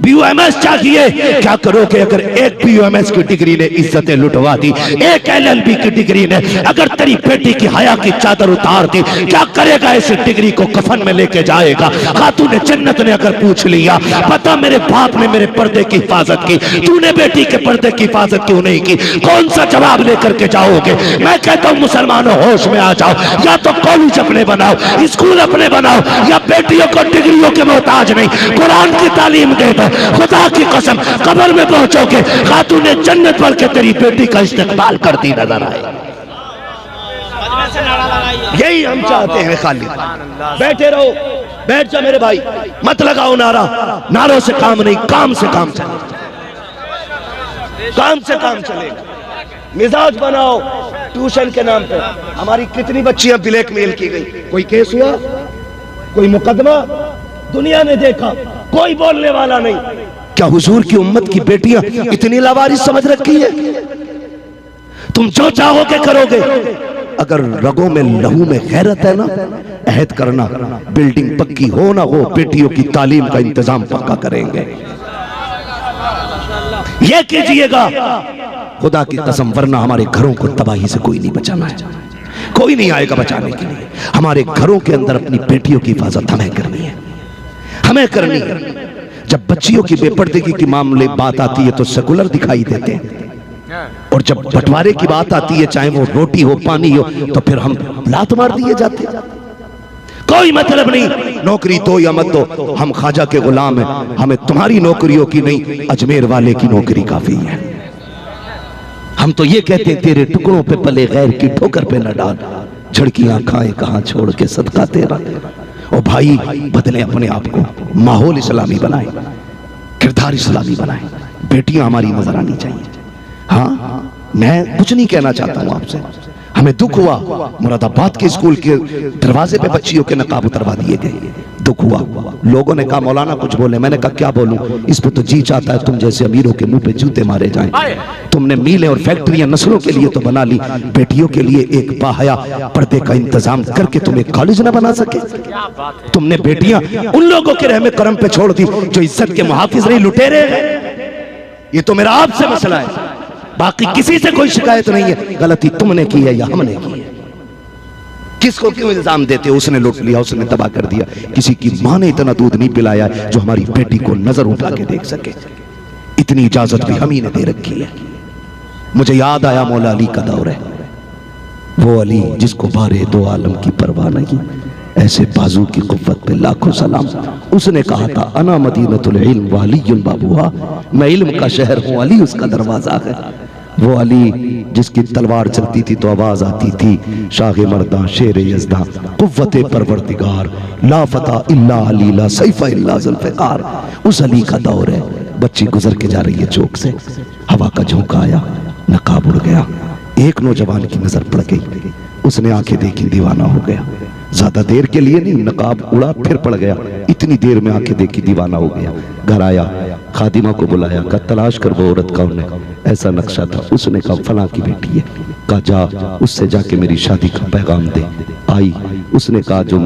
BUMS चाहिए। क्या करोगे अगर एक BUMS की डिग्री ने इज्जतें लुटवा दी, एक LLB की डिग्री ने अगर तेरी बेटी की हया की चादर उतार दी, क्या करेगा? इस डिग्री को कफन में लेके जाएगा। खातूने जन्नत ने अगर पूछ लिया, पता मेरे बाप ने मेरे पर्दे की हिफाजत की, तूने बेटी के पर्दे की हिफाजत क्यों नहीं की? कौन सा जवाब लेकर के जाओगे? मैं कहता हूँ मुसलमानों होश में आ जाओ, या तो कॉलेज अपने बनाओ, स्कूल अपने बनाओ, या बेटियों को डिग्रियों के मोहताज नहीं, कुरान की तालीम दे दो। खुदा की कसम कब्र में पहुंचोगे, खातूने जन्नत पढ़ के तेरी बेटी का इस्तेमाल करती नजर आए। यही हम चाहते हैं। खाली बैठे रहो, बैठ जा मेरे भाई, मत लगाओ नारा, नारों से काम नहीं, काम से काम चलेगा, काम से काम चलेगा। मिजाज बनाओ ट्यूशन के नाम पे। हमारी कितनी बच्चियां ब्लैकमेल की गई, कोई केस हुआ, कोई मुकदमा? दुनिया ने देखा, कोई बोलने वाला नहीं। क्या हुजूर की उम्मत की बेटियां इतनी लावारिस समझ रखी है? तुम जो चाहोगे करोगे। अगर रगों में लहू में गैरत है ना, अहद करना, बिल्डिंग पक्की हो ना हो, बेटियों की तालीम का इंतजाम पक्का करेंगे। ये कीजिएगा खुदा की कसम, वरना हमारे घरों को तबाही से कोई नहीं बचाना है, कोई नहीं आएगा बचाने के लिए। हमारे घरों के अंदर अपनी बेटियों की हिफाजत हमें करनी है, हमें करनी है। जब बच्चियों की बेपर्दगी की मामले बात आती है तो सेकुलर दिखाई देते हैं, और जब बंटवारे की बात आती है, चाहे वो रोटी हो पानी हो, तो फिर हम लात मार दिए जाते हैं। कोई मतलब नहीं, नौकरी दो या मत दो, हम ख्वाजा के गुलाम हैं, हमें तुम्हारी नौकरियों की नहीं, अजमेर वाले की नौकरी काफी है। हम तो ये कहते हैं, तेरे टुकड़ों पे पले गैर की ठोकर पे न डाल, झड़कियां खाए कहां छोड़ के सदका तेरा। और भाई बदले अपने आप को, माहौल इस्लामी बनाए, किरदार इस्लामी बनाए, बेटियां हमारी नजर आनी चाहिए। हाँ, मैं कुछ नहीं कहना चाहता हूं आपसे, हमें दुख हुआ मुरादाबाद के स्कूल के दरवाजे पे बच्चियों के नकाब उतरवा दिए गए, दुख हुआ। लोगों ने कहा मौलाना कुछ बोले, मैंने कहा क्या बोलूं, इस पे तो जी चाहता है तुम जैसे अमीरों के मुंह पे जूते मारे जाएं। तुमने मीलें और फैक्ट्रियां नस्लों के लिए तो बना ली, बेटियों के लिए एक बाहया पर्दे का इंतजाम करके तुम एक कॉलेज न बना सके? तुमने बेटियां उन लोगों के रहमे करम पे छोड़ दी जो इज्जत के मुहाफिज नहीं, लुटेरे हैं। ये तो मेरा आपसे मसला है, बाकी किसी से कोई शिकायत नहीं है। गलती तुमने की है या हमने की है? किसको क्यों इल्जाम देते हो? उसने लूट लिया, उसने तबाह कर दिया। किसी की मां ने इतना दूध नहीं पिलाया जो हमारी बेटी को नजर उठा के देख सके। इतनी इजाजत भी हम ही ने दे रखी है। मुझे याद आया मौला अली का दौर है, वो अली जिसको बारे दो आलम की परवाह नहीं, ऐसे बाजू की कुव्वत पे लाखों सलाम। उसने कहा था अना मदीनतुल इल्म वालियुल बाबुहा, मैं इल्म का शहर हूँ, अली उसका दरवाजा है। वो अली जिसकी तलवार चलती थी तो आवाज आती थी शाह मर्दा शेर यज़दा कुव्वते परवरदिगार ला फता इल्ला अली ला सैफा इल्ला ज़ुल्फ़िकार। उस अली का दौर है। बच्ची गुजर के जा रही है चौक से, हवा का झोंका आया, नकाब उड़ गया, एक नौजवान की नजर पड़ गई, उसने आंखें देखी, दीवाना हो गया। ज्यादा देर के लिए नहीं, नकाब उड़ा फिर पड़ गया, इतनी देर में आंखें देखी, दीवाना हो गया। घर आया, खादिमा को बुलाया, कहा तलाश कर वो औरत कौन है, ऐसा नक्शा था। उसने कहा फलां की बेटी है। कहा जा उससे जाके मेरी शादी का पैगाम दे। आई, उसने कहा जो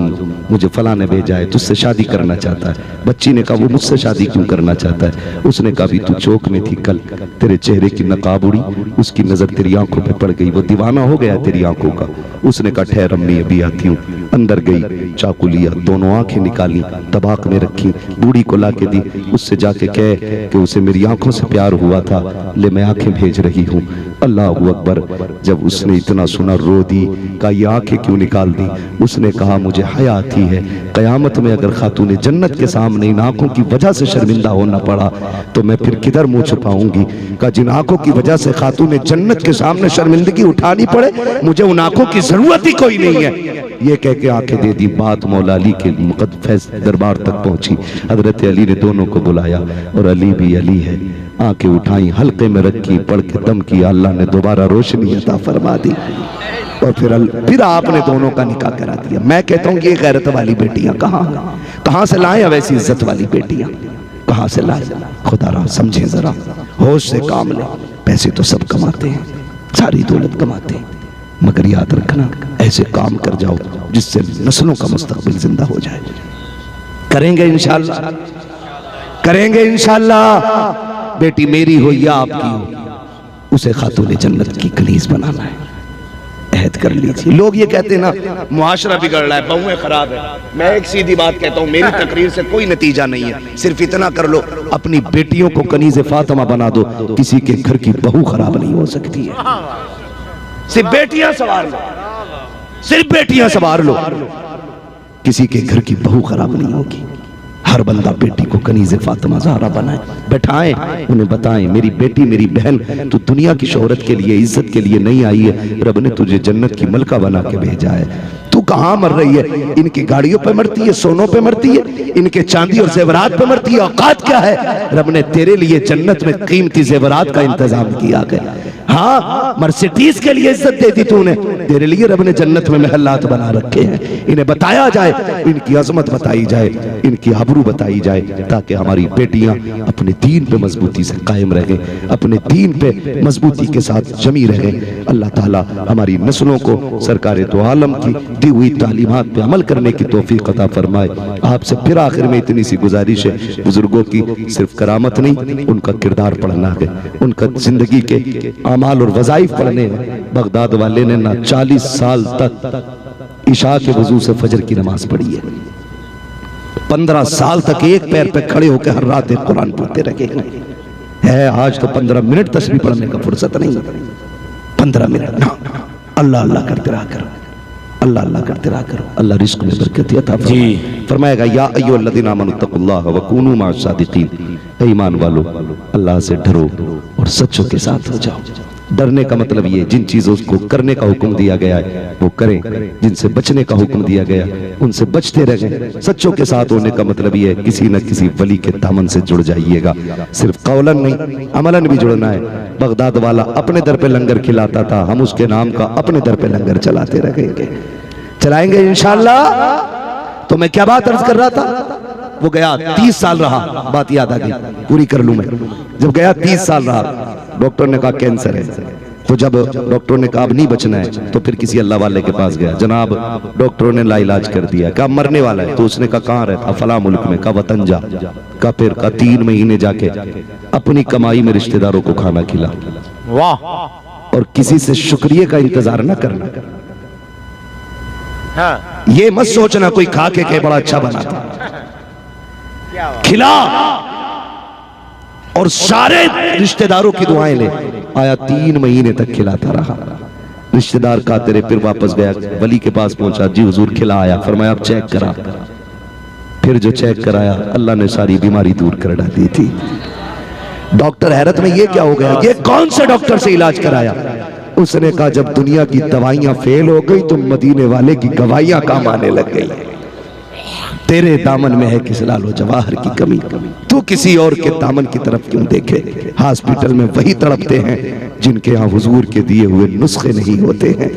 मुझे फलां ने भेजा है, तुझसे शादी करना चाहता है। बच्ची ने कहा वो मुझसे शादी क्यों करना चाहता है? उसने कहा भी तू चौक में थी कल, तेरे चेहरे की नकाब उड़ी, उसकी नजर तेरी आंखों पे पड़ गई, वो दीवाना हो गया तेरी आंखों का। उसने कहा ठहर अम्मी अभी आती हूँ। अंदर गई, चाकू लिया, दोनों आंखें निकाली, तबाक में रखी, बूढ़ी को ला के दी। उससे जाके कह कि उसे मेरी आंखों से प्यार हुआ था, ले मैं आंखें भेज रही हूँ। अल्लाह अकबर। जब उसने इतना सुना रो दी। कहा ये आंखें क्यों निकाल दी? उसने कहा मुझे हया आती है, कयामत में अगर खातूने जन्नत के सामने इन आंखों की वजह से शर्मिंदा होना पड़ा तो मैं फिर किधर मुंह छुपाऊंगी। कहा जिन आंखों की वजह से खातूने जन्नत के सामने शर्मिंदगी उठानी पड़े, मुझे उन आंखों की जरूरत ही कोई नहीं है। ये कह के आंखें दे दी। बात मौला अली के मुकद्दस दरबार तक पहुंची। हजरत अली ने दोनों को बुलाया और अली भी अली है। आंखें उठाई, हल्के में रखी, पढ़ के दम किया। अल्लाह ने दोबारा रोशनी अता फरमा दी और फिर आपने दोनों का निकाह करा दिया। मैं कहता हूँ ये गैरत वाली बेटियां कहाँ से लाए? वैसी इज्जत वाली बेटियां कहाँ से लाए? खुदा रहा समझे जरा, होश से काम ले। पैसे तो सब कमाते हैं, सारी दौलत कमाते हैं, मगर याद रखना ऐसे काम कर जाओ जिससे नस्लों का मुस्तकबिल जिंदा हो जाए। करेंगे इंशाअल्लाह, करेंगे इंशाअल्लाह। बेटी मेरी हो या आपकी हो, उसे खातून जन्नत की कनीज बनाना है। अहद कर लीजिए। लोग ये कहते हैं ना मुआशरा बिगड़ रहा है, बहुएं खराब है। मैं एक सीधी बात कहता हूँ, मेरी तकरीर से कोई नतीजा नहीं है। सिर्फ इतना कर लो, अपनी बेटियों को कनीज़े फातिमा बना दो। किसी के घर की बहू खराब नहीं हो सकती है। सिर्फ बेटियां सवार लो, सिर्फ बेटियां सवार लो, किसी के घर की बहू खराब नहीं होगी। हर बंदा बेटी को कनीज़े फातिमा ज़हरा बनाए, बैठाएं, उन्हें बताएं मेरी बेटी मेरी बहन तू दुनिया की शोहरत के लिए इज्जत के लिए नहीं आई है, रब ने तुझे जन्नत की मलका बना के भेजा है। तू कहाँ मर रही है? इनकी गाड़ियों पे मरती है, सोनों पे मरती है, इनके चांदी और जेवरात पे मरती है। औकात क्या है? रब ने तेरे लिए जन्नत में कीमती जेवरात का इंतजाम किया गया। हाँ, मर्सिडीज के लिए इज्जत दे दी तूने, तेरे लिए रब ने जन्नत में महल्लात बना रखे हैं। इन्हें बताया जाए, इनकी अजमत बताई जाए, इनकी आबरू बताई जाए, ताकि हमारी बेटियां अपने दीन पे मजबूती से कायम रहें, अपने दीन पे मजबूती के साथ जमी रहें। अल्लाह ताला हमारी नस्लों को सरकार दो आलम की दी हुई तालीमात पे अमल करने की तौफीक अता फरमाए। आपसे फिर आखिर में इतनी सी गुजारिश है, बुजुर्गों की सिर्फ करामत नहीं, उनका किरदार पढ़ना है, उनका जिंदगी के अमाल और वज़ाइफ पढ़ने हैं। बगदाद वाले ने ना 40 साल तक इशा के वजू से फजर की नमाज पढ़ी है। 15 साल तक एक पैर पे खड़े होकर हर रात एक कुरान पढ़ते रहे हैं। आज तो 15 मिनट तस्बीह पढ़ने का फुर्सत नहीं। 15 मिनट ना, अल्लाह अल्लाह करते रहा करो, अल्लाह अल्लाह करते रहा करो। अल्लाह रिस्क में बरकत अता फरमाएगा। या अय्युहल्लज़ीना आमनुत्तक़ुल्लाह व कूनू मअस-सादिक़ीन, ईमान वालो अल्लाह से डरो और सच्चों के साथ हो जाओ। डरने का मतलब ये, जिन चीजों को करने का हुक्म दिया गया है वो करें, जिनसे बचने का हुक्म दिया गया उनसे बचते रहें। सच्चों के साथ होने का मतलब ये है, किसी न किसी वली के दामन से जुड़ जाइएगा। सिर्फ कौलन नहीं, अमलन भी जुड़ना है। बगदाद वाला अपने दर पे लंगर खिलाता था, हम उसके नाम का अपने दर पे लंगर चलाते रहेंगे, चलाएंगे इंशाअल्लाह। तो मैं क्या बात अर्ज कर रहा था? वो गया 30 साल रहा, बात याद आ गई, पूरी कर लूं मैं। जब गया 30 साल रहा, डॉक्टर ने कहा कैंसर है। तो जब डॉक्टर ने कहा अब नहीं बचना है, तो फिर किसी अल्लाह वाले के पास गया। जनाब डॉक्टरों ने लाइलाज कर दिया, कहा मरने वाला है। तो उसने कहा कहाँ रहता? फला मुल्क में। कहा वतन जा। कहा फिर? कहा 3 महीने जाके अपनी कमाई में रिश्तेदारों को खाना खिला। वाह! और किसी से शुक्रिया का इंतजार न करना। ये मत सोचना कोई खा के बड़ा अच्छा बना था, खिला और सारे रिश्तेदारों की दुआएं ले। आया 3 महीने तक खिलाता रहा। रिश्तेदार का तेरे फिर वापस गया, वली के पास पहुंचा, जी हुजूर खिला आया। फरमाया अब चेक करा। फिर जो चेक कराया, अल्लाह ने सारी बीमारी दूर कर डाली थी। डॉक्टर हैरत में, ये क्या हो गया? ये कौन से डॉक्टर से इलाज कराया? उसने कहा जब दुनिया की दवाइयां फेल हो गई तो मदीने वाले की गवाहियां काम आने लग गई। तेरे दामन में है किस लालो जवाहर की कमी, तू किसी और के दामन की तरफ क्यों देखे? हॉस्पिटल में वही तड़पते हैं जिनके यहाँ हुजूर के दिए हुए नुस्खे नहीं होते हैं।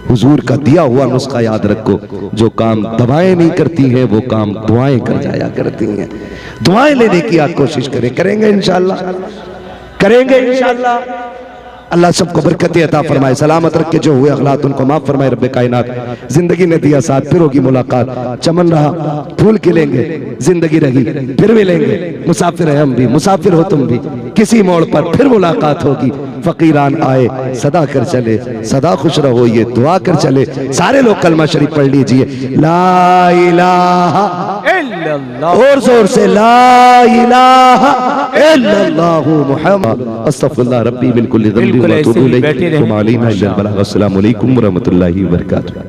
हुजूर का दिया हुआ नुस्खा याद रखो, जो काम दवाएं नहीं करती हैं वो काम दुआएं कर जाया करती हैं। दुआएं लेने की आप कोशिश करें, करेंगे इंशाअल्लाह, करेंगे इंशाअल्लाह। अल्लाह सबको बरकत अता फरमाए, सलामत रख के जो हुए अखलात उनको माफ फरमाए रब्बे कायनात। जिंदगी ने दिया साथ, फिर होगी मुलाकात। चमन रहा फूल खिलेंगे, जिंदगी रही फिर मिलेंगे। मुसाफिर है हम भी, मुसाफिर हो तुम भी, किसी मोड़ पर फिर मुलाकात होगी। फकीरान आए सदा कर चले, सदा खुश रहो ये दुआ कर चले। सारे लोग कलमा शरीफ पढ़ लीजिए, ला इलाहा इल्लल्लाह, और जोर से ला इलाहा इल्लल्लाह मुहम्मद अस्तगफिरुल्लाह रब्बी मिन कुल्ली ज़ंबिन व अतूबु इलैहि। अस्सलामु अलैकुम व रहमतुल्लाहि व बरकातुहू।